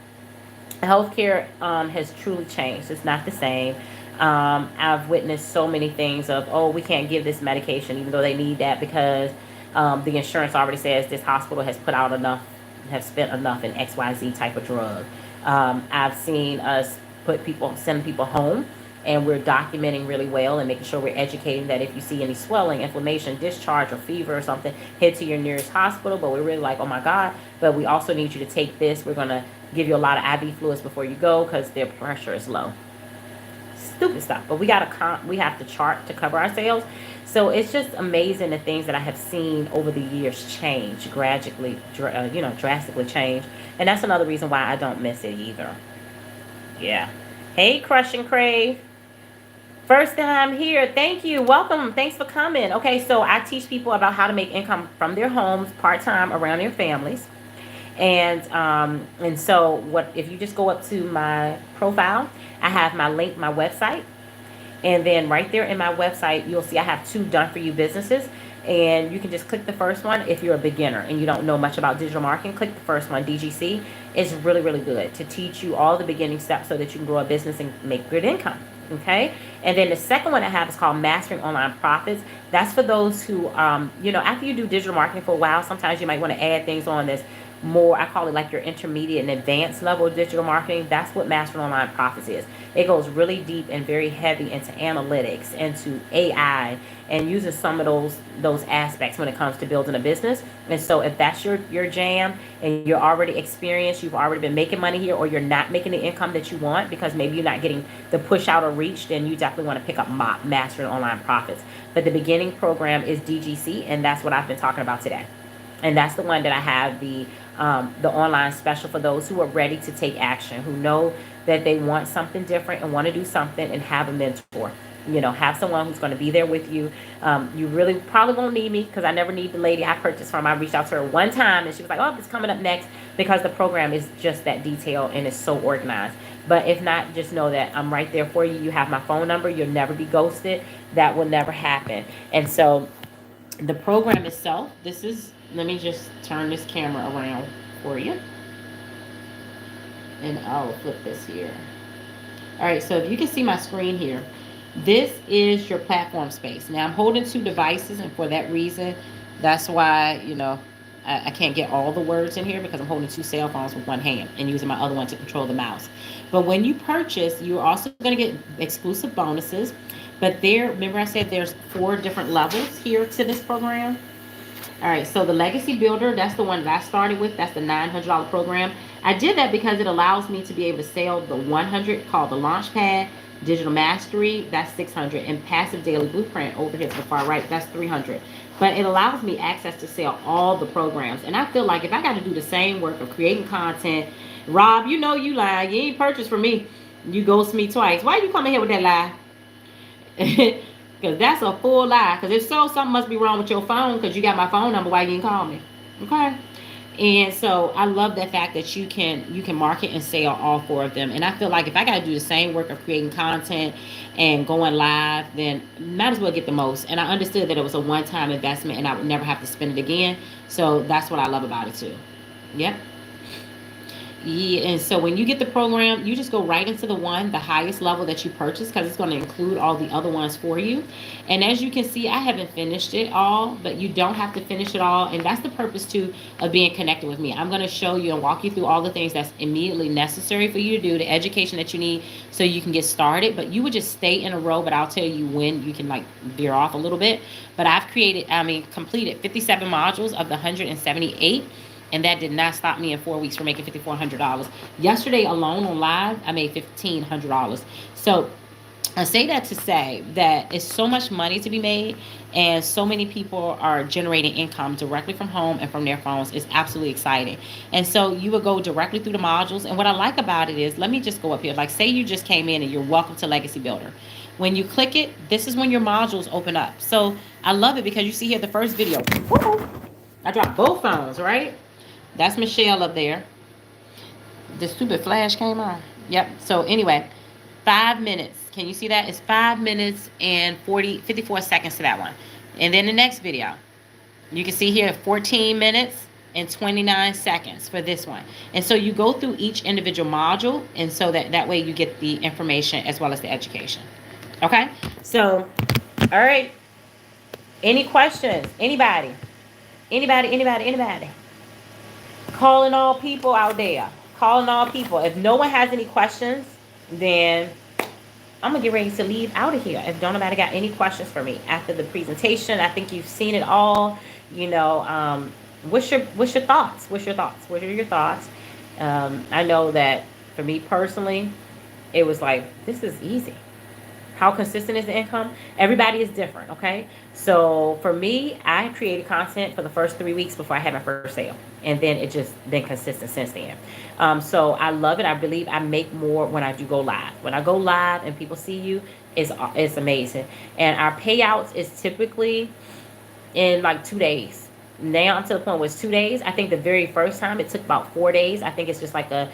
Healthcare has truly changed. It's not the same. I've witnessed so many things of, oh, we can't give this medication even though they need that because the insurance already says this hospital has put out enough, have spent enough in XYZ type of drug. I've seen us send people home. And we're documenting really well and making sure we're educating that if you see any swelling, inflammation, discharge, or fever or something, head to your nearest hospital. But we're really like, oh my God. But we also need you to take this. We're going to give you a lot of IV fluids before you go because their pressure is low. Stupid stuff. But we have to chart to cover ourselves. So it's just amazing the things that I have seen over the years change gradually, drastically change. And that's another reason why I don't miss it either. Yeah. Hey, Crush and Crave. First time here. Thank you. Welcome. Thanks for coming. Okay, so I teach people about how to make income from their homes part-time around their families. And so what if you just go up to my profile, I have my link, my website. And then right there in my website, you'll see I have 2 done-for-you businesses. And you can just click the first one if you're a beginner and you don't know much about digital marketing. Click the first one, DGC. It's really, really good to teach you all the beginning steps so that you can grow a business and make good income. Okay. And then the second one I have is called Mastering Online Profits. That's for those who, after you do digital marketing for a while, sometimes you might want to add things on this more, I call it like your intermediate and advanced level of digital marketing. That's what Mastering Online Profits is. It goes really deep and very heavy into analytics, into AI, and using some of those aspects when it comes to building a business. And so if that's your jam and you're already experienced, you've already been making money here, or you're not making the income that you want because maybe you're not getting the push out or reach, then you definitely want to pick up Mastering Online Profits. But the beginning program is DGC, and that's what I've been talking about today. And that's the one that I have the online special for those who are ready to take action, who know that they want something different and want to do something, and have a mentor. Have someone who's going to be there with you. You really probably won't need me, because I never need the lady I purchased from. I reached out to her one time and she was like, oh, it's coming up next, because the program is just that detailed and it's so organized. But if not, just know that I'm right there for you. You have my phone number. You'll never be ghosted. That will never happen. And so the program itself, let me just turn this camera around for you. And I'll flip this here. All right, so if you can see my screen here, this is your platform space. Now I'm holding 2 devices, and for that reason, that's why, I can't get all the words in here, because I'm holding 2 cell phones with one hand and using my other one to control the mouse. But when you purchase, you're also going to get exclusive bonuses. But remember I said there's 4 different levels here to this program. All right, so the Legacy Builder, that's the one that I started with. That's the $900 program. I did that because it allows me to be able to sell the 100 called the Launchpad, Digital Mastery, that's 600, and Passive Daily Blueprint over here to the far right, that's 300. But it allows me access to sell all the programs. And I feel like if I got to do the same work of creating content, Rob, you lie. You ain't purchased from me. You ghost me twice. Why you coming here with that lie? Because that's a full lie. Because if so, something must be wrong with your phone, because you got my phone number. Why you didn't call me? Okay. And so I love the fact that you can market and sell all 4 of them. And I feel like if I got to do the same work of creating content and going live, then might as well get the most. And I understood that it was a one-time investment and I would never have to spend it again. So that's what I love about it too. Yep. Yeah, and so when you get the program, you just go right into the highest level that you purchase, because it's going to include all the other ones for you. And as you can see, I haven't finished it all, but you don't have to finish it all. And that's the purpose too of being connected with me. I'm going to show you and walk you through all the things that's immediately necessary for you to do, the education that you need so you can get started. But you would just stay in a row, but I'll tell you when you can veer off a little bit. But I've completed 57 modules of the 178. And that did not stop me in 4 weeks from making $5,400. Yesterday alone on live, I made $1,500. So I say that to say that it's so much money to be made, and so many people are generating income directly from home and from their phones. It's absolutely exciting. And so you would go directly through the modules. And what I like about it is, let me just go up here. Say you just came in and you're welcome to Legacy Builder. When you click it, this is when your modules open up. So I love it because you see here the first video. Woo-hoo. I dropped both phones, right? That's Michelle up there. The stupid flash came on. Yep. So anyway, 5 minutes. Can you see that? It's 5 minutes and 54 seconds to that one. And then the next video, you can see here 14 minutes and 29 seconds for this one. And so you go through each individual module, and so that way you get the information as well as the education. Okay? So, all right. Any questions? Anybody? Calling all people out there. Calling all people. If no one has any questions, then I'm going to get ready to leave out of here. If don't nobody got any questions for me after the presentation, I think you've seen it all. What's your thoughts? What are your thoughts? I know that for me personally, it was like, this is easy. How consistent is the income? Everybody is different, okay? So for me, I created content for the first 3 weeks before I had my first sale. And then it just been consistent since then. So I love it. I believe I make more when I do go live. When I go live and people see you, it's amazing. And our payouts is typically in 2 days. Now I'm to the point where it's 2 days. I think the very first time it took about 4 days. I think it's just like a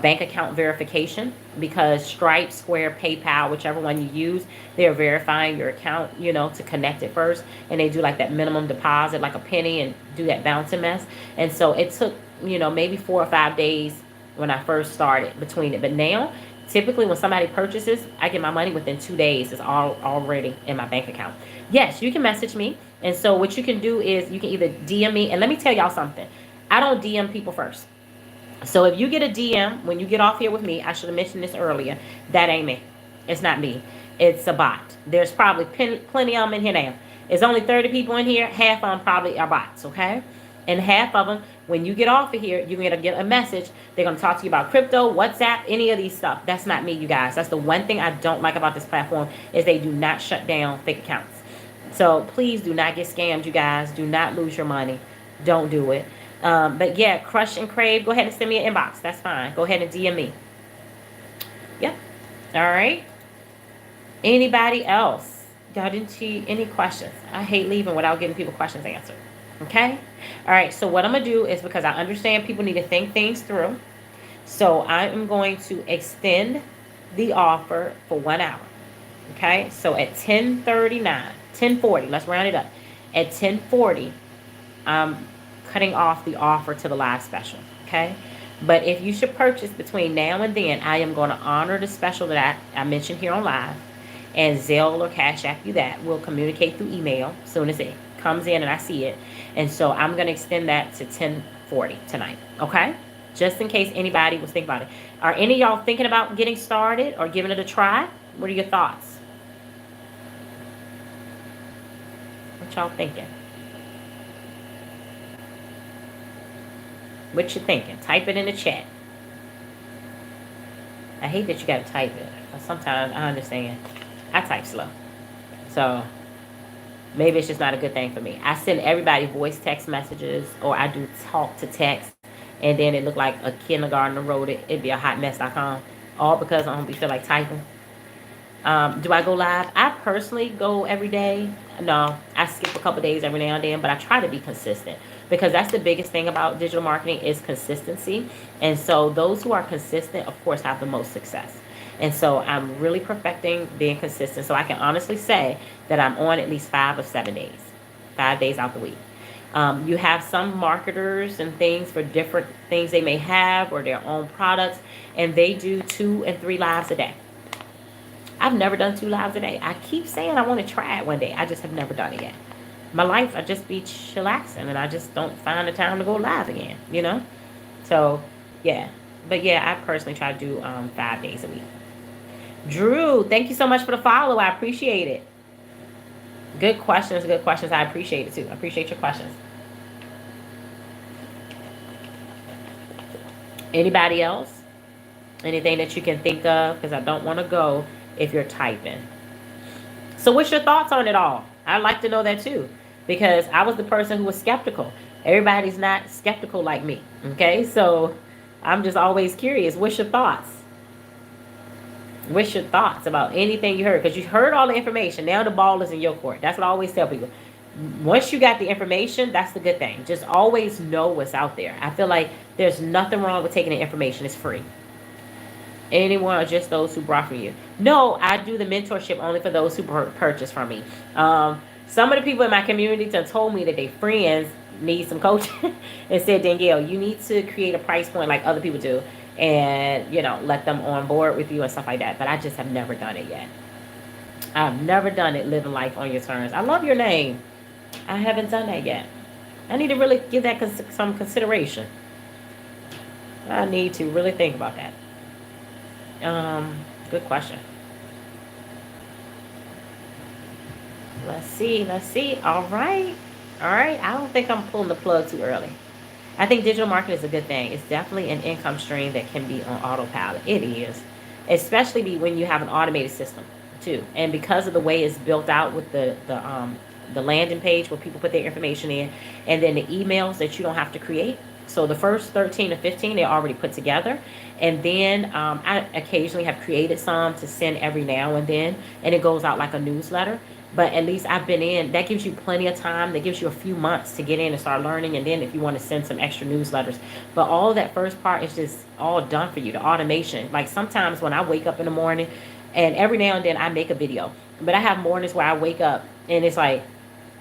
bank account verification, because Stripe, Square, PayPal, whichever one you use, they're verifying your account, to connect it first. And they do that minimum deposit, like a penny, and do that bouncing mess. And so it took, maybe 4 or 5 days when I first started between it. But now Typically, when somebody purchases, I get my money within 2 days. It's all already in my bank account. Yes, you can message me. And so what you can do is you can either DM me. And let me tell y'all something. I don't DM people first. So if you get a DM when you get off here with me, I should have mentioned this earlier. That ain't me. It's not me. It's a bot. There's probably plenty of them in here now. There's only 30 people in here. Half of them probably are bots, okay? And half of them, when you get off of here, you're going to get a message. They're going to talk to you about crypto, WhatsApp, any of these stuff. That's not me, you guys. That's the one thing I don't like about this platform is they do not shut down fake accounts. So please do not get scammed, you guys. Do not lose your money. Don't do it. But yeah, Crush and Crave, go ahead and send me an inbox. That's fine. Go ahead and DM me. Yep. All right. Anybody else? Y'all didn't see any questions? I hate leaving without getting people questions answered. Okay? All right. So what I'm going to do is, because I understand people need to think things through, so I am going to extend the offer for 1 hour. Okay? So at 10:40, let's round it up. At 10:40, I'm cutting off the offer to the live special. Okay? But if you should purchase between now and then, I am going to honor the special that I mentioned here on live. And Zelle or Cash App you that. We'll communicate through email as soon as it comes in and I see it. And so I'm going to extend that to 10:40 tonight. Okay? Just in case anybody was thinking about it. Are any of y'all thinking about getting started or giving it a try? What are your thoughts? What y'all thinking? What you thinking? Type it in the chat. I hate that you got to type it. Sometimes I understand. I type slow. So maybe it's just not a good thing for me. I send everybody voice text messages, or I do talk to text, and then it look like a kindergartner wrote it. It'd be a hotmess.com. All because I don't feel like typing. Do I go live? I personally go every day. No, I skip a couple days every now and then, but I try to be consistent, because that's the biggest thing about digital marketing is consistency. And so those who are consistent, of course, have the most success. And so I'm really perfecting being consistent. So I can honestly say that I'm on at least 5 of 7 days, 5 days out the week. You have some marketers and things for different things they may have or their own products, and they do 2 and 3 lives a day. I've never done 2 lives a day. I keep saying I want to try it one day. I just have never done it yet. My life, I just be chillaxing, and I just don't find the time to go live again, you know? So, yeah. But, yeah, I personally try to do 5 days a week. Drew, thank you so much for the follow. I appreciate it. Good questions, good questions. I appreciate it, too. I appreciate your questions. Anybody else? Anything that you can think of? Because I don't want to go if you're typing. So what's your thoughts on it all? I'd like to know that, too. Because I was the person who was skeptical. Everybody's not skeptical like me. Okay? So I'm just always curious. What's your thoughts? What's your thoughts about anything you heard? Because you heard all the information. Now the ball is in your court. That's what I always tell people. Once you got the information, that's the good thing. Just always know what's out there. I feel like there's nothing wrong with taking the information. It's free. Anyone or just those who brought from you? No, I do the mentorship only for those who purchase from me. Some of the people in my community told me that their friends need some coaching and said, Danielle, you need to create a price point like other people do. And, you know, let them on board with you and stuff like that. But I just have never done it yet. I've never done it, living life on your terms. I love your name. I haven't done that yet. I need to really give that some consideration. I need to really think about that. Good question. Let's see. All right. I don't think I'm pulling the plug too early. I think digital marketing is a good thing. It's definitely an income stream that can be on autopilot. It is. Especially when you have an automated system, too. And because of the way it's built out with the landing page where people put their information in, and then the emails that you don't have to create. So the first 13 to 15, they're already put together. And then I occasionally have created some to send every now and then. And it goes out like a newsletter. But at least I've been in. That gives you plenty of time. That gives you a few months to get in and start learning. And then if you want to send some extra newsletters. But all of that first part is just all done for you. The automation. Like sometimes when I wake up in the morning, and every now and then I make a video. But I have mornings where I wake up and it's like,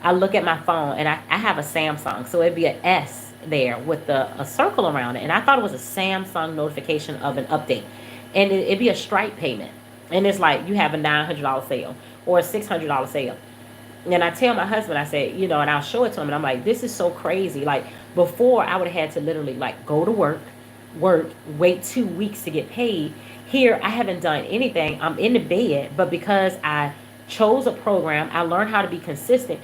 I look at my phone and I have a Samsung. So it'd be an S there with a circle around it. And I thought it was a Samsung notification of an update. and it'd be a strike payment. And it's like you have a $900 sale or a $600 sale. And I tell my husband, I said, and I'll show it to him. And I'm like, this is so crazy. Like, before, I would have had to literally, like, go to work, wait 2 weeks to get paid. Here, I haven't done anything. I'm in the bed. But because I chose a program, I learned how to be consistent.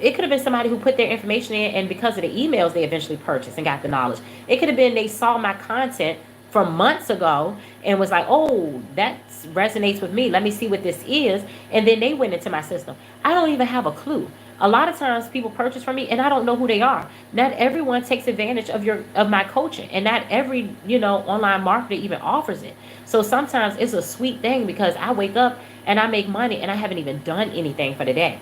It could have been somebody who put their information in, and because of the emails, they eventually purchased and got the knowledge. It could have been they saw my content from months ago and was like, oh, that resonates with me. Let me see what this is. And then they went into my system. I don't even have a clue. A lot of times people purchase from me and I don't know who they are. Not everyone takes advantage of my coaching, and not every, online marketer even offers it. So sometimes it's a sweet thing because I wake up and I make money and I haven't even done anything for the day.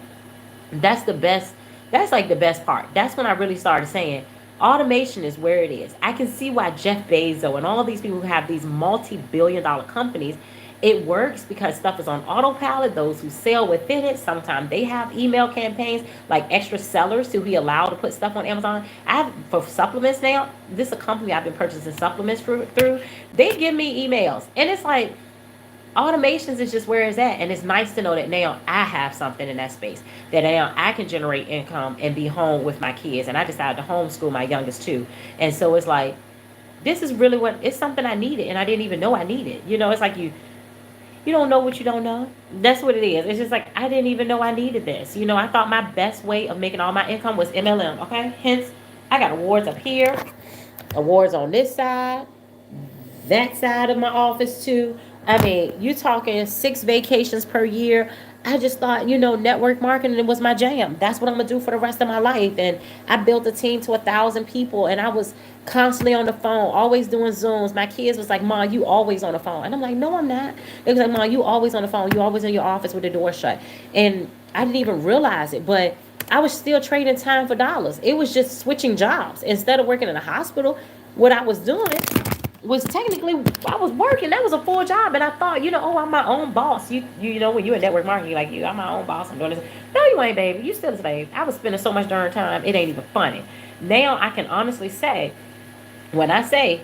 That's the best. That's like the best part. That's when I really started saying automation is where it is. I can see why Jeff Bezos and all these people who have these multi-billion-dollar companies, it works because stuff is on autopilot. Those who sell within it, sometimes they have email campaigns, like extra sellers to be allowed to put stuff on Amazon. I have, for supplements now, this is a company I've been purchasing supplements through. They give me emails, and it's like, automations is just where it's at. And it's nice to know that now I have something in that space, that now I can generate income and be home with my kids. And I decided to homeschool my youngest too. And so it's like, this is really it's something I needed, and I didn't even know I needed. It's like you don't know what you don't know. That's what it is. It's just like, I didn't even know I needed this. I thought my best way of making all my income was MLM. Okay, hence I got awards up here, awards on this side, that side of my office too. I mean, you talking 6 vacations per year. I just thought, network marketing was my jam. That's what I'm gonna do for the rest of my life. And I built a team to 1,000 people, and I was constantly on the phone, always doing Zooms. My kids was like, "Mom, you always on the phone," and I'm like, "No, I'm not." They was like, "Mom, you always on the phone. You always in your office with the door shut." And I didn't even realize it, but I was still trading time for dollars. It was just switching jobs. Instead of working in a hospital, what I was doing was technically, I was working. That was a full job, and I thought, I'm my own boss. You know, when you in network marketing, you're like, I'm my own boss. I'm doing this. No, you ain't, baby. You still a slave. I was spending so much darn time. It ain't even funny. Now I can honestly say, when I say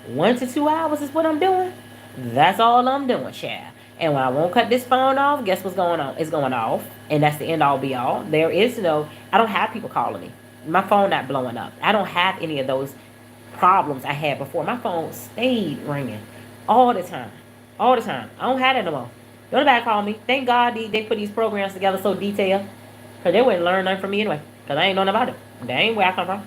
1 to 2 hours is what I'm doing, that's all I'm doing, child. And when I won't cut this phone off, guess what's going on? It's going off, and that's the end all be all. There is I don't have people calling me. My phone not blowing up. I don't have any of those problems I had before. My phone stayed ringing all the time. All the time. I don't have it no more. Nobody call me. Thank God they put these programs together so detailed. Because they wouldn't learn nothing from me anyway. Because I ain't knowing about it. That ain't where I come from.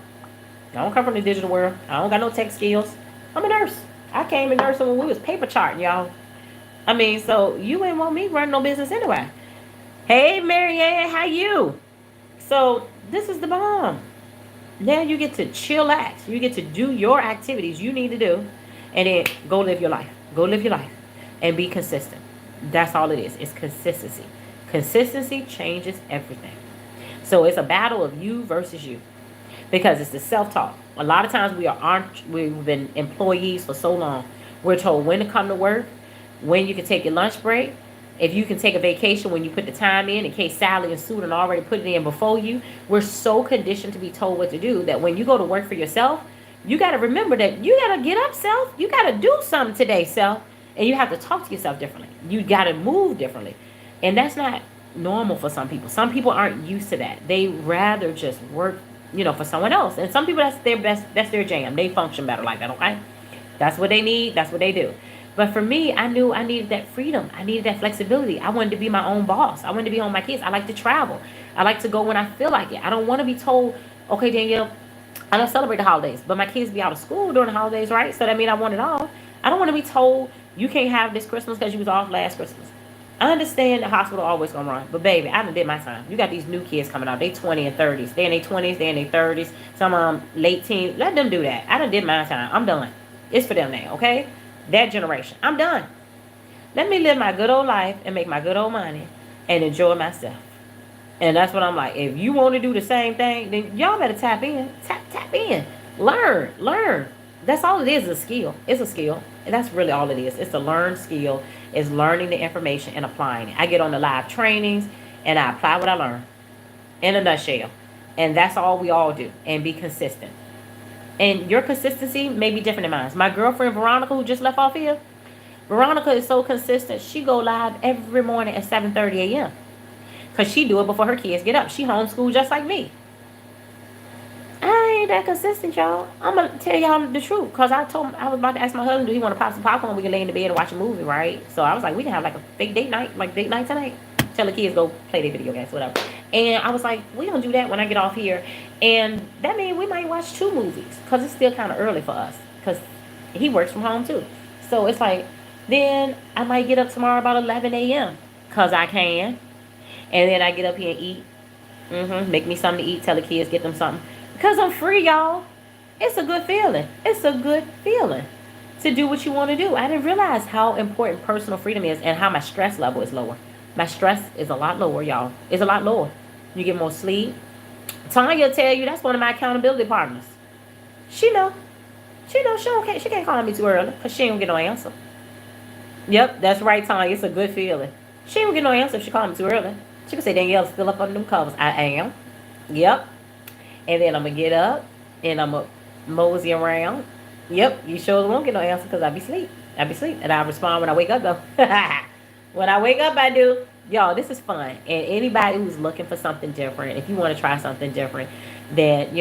I don't come from the digital world. I don't got no tech skills. I'm a nurse. I came in nursing when we was paper charting, y'all. I mean, so you ain't want me running no business anyway. Hey, Marianne, how you? So this is the bomb. Now you get to chillax. You get to do your activities you need to do, and then go live your life. Go live your life and be consistent. That's all it is. It's consistency. Consistency changes everything. So it's a battle of you versus you, because it's the self-talk. A lot of times we've been employees for so long. We're told when to come to work, when you can take your lunch break, if you can take a vacation when you put the time in case Sally and Sue and already put it in before you. We're so conditioned to be told what to do that when you go to work for yourself, you got to remember that you got to get up, self. You got to do something today, self. And you have to talk to yourself differently. You got to move differently. And that's not normal for some people. Some people aren't used to that. They rather just work, for someone else. And some people, that's their jam. They function better like that, okay? That's what they need. That's what they do. But for me, I knew I needed that freedom. I needed that flexibility. I wanted to be my own boss. I wanted to be home with my kids. I like to travel. I like to go when I feel like it. I don't want to be told, okay, Danielle, I don't celebrate the holidays, but my kids be out of school during the holidays, right? So that means I want it off. I don't want to be told you can't have this Christmas because you was off last Christmas. I understand the hospital always gonna run, but baby, I done did my time. You got these new kids coming out. They 20 and 30s. They in their 20s. They in their 30s. Some late teens. Let them do that. I done did my time. I'm done. It's for them now, okay? That generation. I'm done. Let me live my good old life and make my good old money and enjoy myself. And that's what I'm like. If you want to do the same thing, then y'all better tap in. Tap in. Learn. That's all it is a skill. It's a skill. And that's really all it is. It's a learned skill. It's learning the information and applying it. I get on the live trainings and I apply what I learn in a nutshell. And that's all we all do. And be consistent. And your consistency may be different than mine. My girlfriend, Veronica, who just left off here, Veronica is so consistent. She go live every morning at 7:30 a.m. Because she do it before her kids get up. She homeschooled just like me. I ain't that consistent, y'all. I'm gonna tell y'all the truth, cause I was about to ask my husband, do he want to pop some popcorn? We can lay in the bed and watch a movie, right? So I was like, we can have like a fake date night, like date night tonight. Tell the kids go play their video games, whatever. And I was like, we don't do that when I get off here, and that means we might watch 2 movies, cause it's still kind of early for us, cause he works from home too. So it's like, then I might get up tomorrow about 11 a.m. cause I can, and then I get up here and eat. Make me something to eat. Tell the kids get them something. Because I'm free, y'all. It's a good feeling. It's a good feeling to do what you want to do. I didn't realize how important personal freedom is and how my stress level is lower. My stress is a lot lower, y'all. It's a lot lower. You get more sleep. Tanya will tell you that's one of my accountability partners. She know. She know she can't call me too early because she ain't gonna get no answer. Yep, that's right, Tanya. It's a good feeling. She ain't gonna get no answer if she called me too early. She can say, Danielle's still up under them covers. I am. Yep. And then I'm going to get up and I'm going to mosey around. Yep, you sure won't get no answer because I be asleep. I be asleep. And I respond when I wake up, though. When I wake up, I do. Y'all, this is fun. And anybody who's looking for something different, if you want to try something different, then,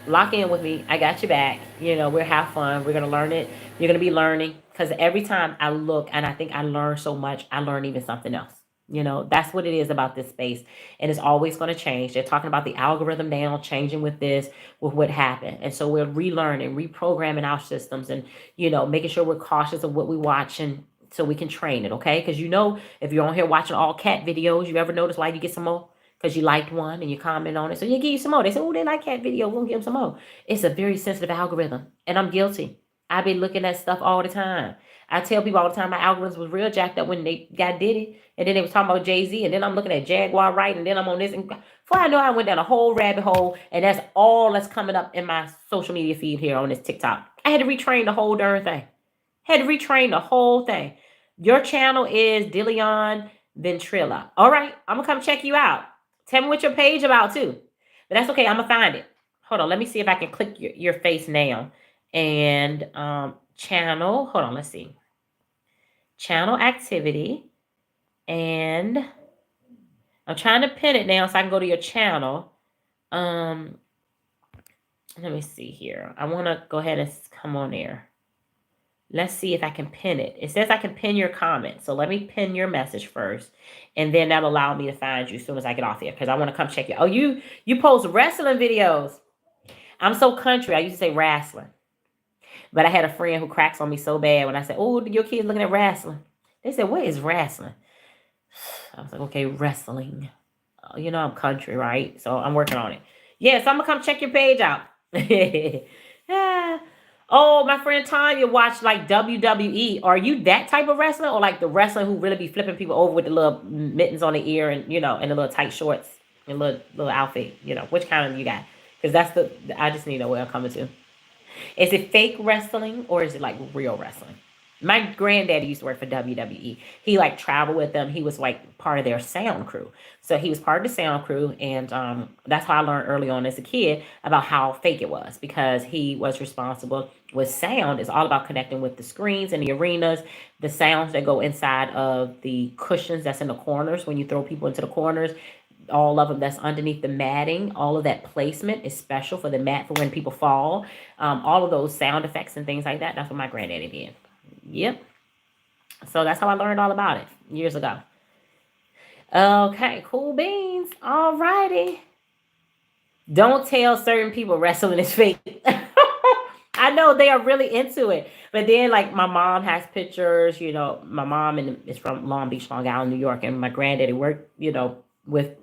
lock in with me. I got your back. We'll have fun. We're going to learn it. You're going to be learning. Because every time I look and I think I learn so much, I learn even something else. That's what it is about this space. And it's always going to change. They're talking about the algorithm now changing with this, with what happened. And so we're relearning, reprogramming our systems and, making sure we're cautious of what we watch and so we can train it. Okay. Because, if you're on here watching all cat videos, you ever notice why you get some more? Because you liked one and you comment on it. So you give you some more. They say, oh, they like cat video. We'll give them some more. It's a very sensitive algorithm. And I'm guilty. I be looking at stuff all the time. I tell people all the time my algorithms was real jacked up when they got Diddy. And then they was talking about Jay-Z. And then I'm looking at Jaguar Wright. And then I'm on this. And before I know, I went down a whole rabbit hole. And that's all that's coming up in my social media feed here on this TikTok. I had to retrain the whole darn thing. Had to retrain the whole thing. Your channel is Dillion Ventrilla. All right. I'm going to come check you out. Tell me what your page about too. But that's okay. I'm going to find it. Hold on. Let me see if I can click your face now. And channel. Hold on. Let's see. Channel activity. And I'm trying to pin it now so I can go to your channel. Let me see here. I want to go ahead and come on there. Let's see if I can pin it. It says I can pin your comment. So let me pin your message first. And then that'll allow me to find you as soon as I get off here. Because I want to come check you. Oh, you post wrestling videos. I'm so country. I used to say wrestling. But I had a friend who cracks on me so bad when I said, oh, your kid's looking at wrestling. They said, what is wrestling? I was like, okay, wrestling. I'm country, right? So I'm working on it. Yeah, so I'm going to come check your page out. Oh, my friend Tanya watched like WWE. Are you that type of wrestler or like the wrestler who really be flipping people over with the little mittens on the ear and, and the little tight shorts and little outfit? Which kind of you got? Because I just need to know where I'm coming to. Is it fake wrestling or is it like real wrestling? My granddaddy used to work for WWE. He like traveled with them. He was like part of their sound crew. So he was part of the sound crew. And that's how I learned early on as a kid about how fake it was because he was responsible with sound. It's all about connecting with the screens and the arenas, the sounds that go inside of the cushions that's in the corners when you throw people into the corners. All of them that's underneath the matting, all of that placement is special for the mat for when people fall. All of those sound effects and things like that. That's what my granddaddy did. Yep. So that's how I learned all about it years ago. Okay, cool beans. All righty. Don't tell certain people wrestling is fake. I know they are really into it. But then, like, my mom has pictures, my mom is from Long Beach, Long Island, New York. And my granddaddy worked, with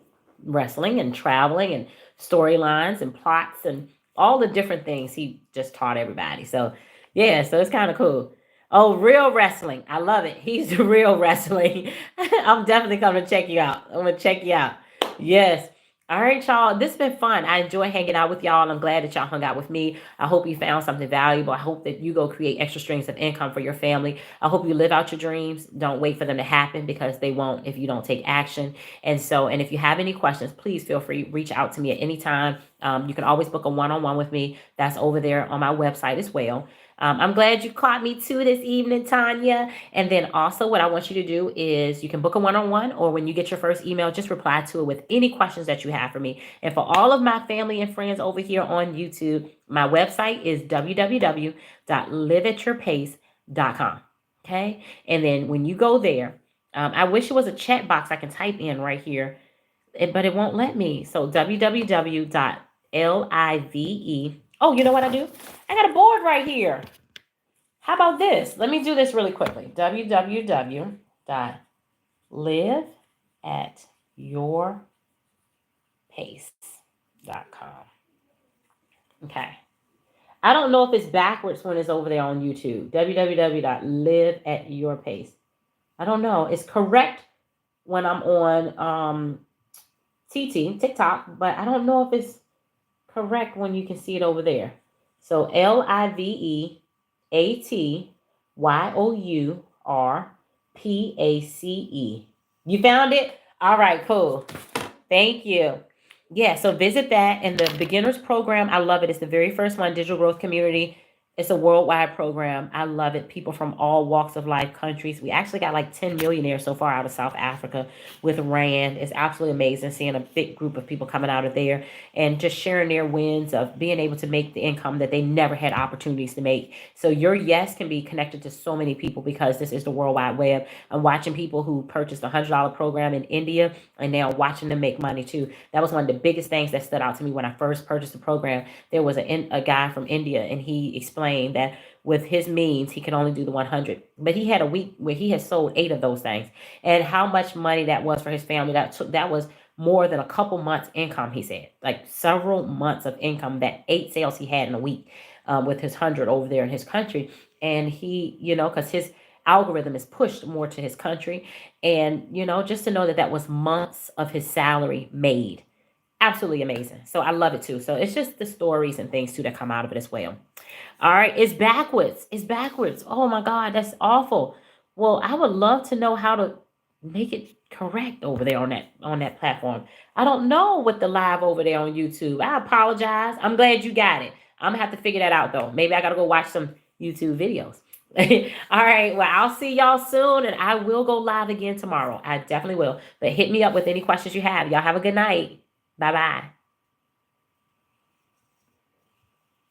wrestling and traveling and storylines and plots and all the different things he just taught everybody. So, yeah, so it's kind of cool. Oh, real wrestling. I love it. He's the real wrestling. I'm definitely coming to check you out. I'm going to check you out. Yes. All right, y'all. This has been fun. I enjoy hanging out with y'all. I'm glad that y'all hung out with me. I hope you found something valuable. I hope that you go create extra streams of income for your family. I hope you live out your dreams. Don't wait for them to happen because they won't if you don't take action. And if you have any questions, please feel free to reach out to me at any time. You can always book a one-on-one with me. That's over there on my website as well. I'm glad you caught me too this evening, Tanya. And then also, what I want you to do is you can book a one-on-one, or when you get your first email, just reply to it with any questions that you have for me. And for all of my family and friends over here on YouTube, my website is www.liveatyourpace.com. Okay. And then when you go there, I wish it was a chat box I can type in right here, but it won't let me. So www.live. Oh, you know what I do? I got a board right here. How about this? Let me do this really quickly. www.liveatyourpace.com. Okay. I don't know if it's backwards when it's over there on YouTube. www.liveatyourpace. I don't know. It's correct when I'm on TikTok, but I don't know if it's correct when you can see it over there. So LiveAtyourPace. You found it? All right, cool. Thank you. Yeah, so visit that. And the beginners program, I love it. It's the very first one, Digital Growth Community. It's a worldwide program. I love it. People from all walks of life, countries. We actually got like 10 millionaires so far out of South Africa with Rand. It's absolutely amazing seeing a big group of people coming out of there and just sharing their wins of being able to make the income that they never had opportunities to make. So your yes can be connected to so many people because this is the World Wide Web. I'm watching people who purchased a $100 program in India and now watching them make money too. That was one of the biggest things that stood out to me when I first purchased the program. There was a guy from India, and he explained that with his means, he could only do the 100. But he had a week where he had sold 8 of those things. And how much money that was for his family, that was more than a couple months income, he said. Like several months of income, that 8 sales he had in a week with his 100 over there in his country. And he, because his algorithm is pushed more to his country. And, just to know that was months of his salary made. Absolutely amazing. So I love it too. So it's just the stories and things too that come out of it as well. All right, it's backwards. It's backwards. Oh my God, that's awful. Well, I would love to know how to make it correct over there on that platform. I don't know what the live over there on YouTube. I apologize. I'm glad you got it. I'm gonna have to figure that out though. Maybe I gotta go watch some YouTube videos. All right, well, I'll see y'all soon, and I will go live again tomorrow. I definitely will. But hit me up with any questions you have. Y'all have a good night. Bye-bye.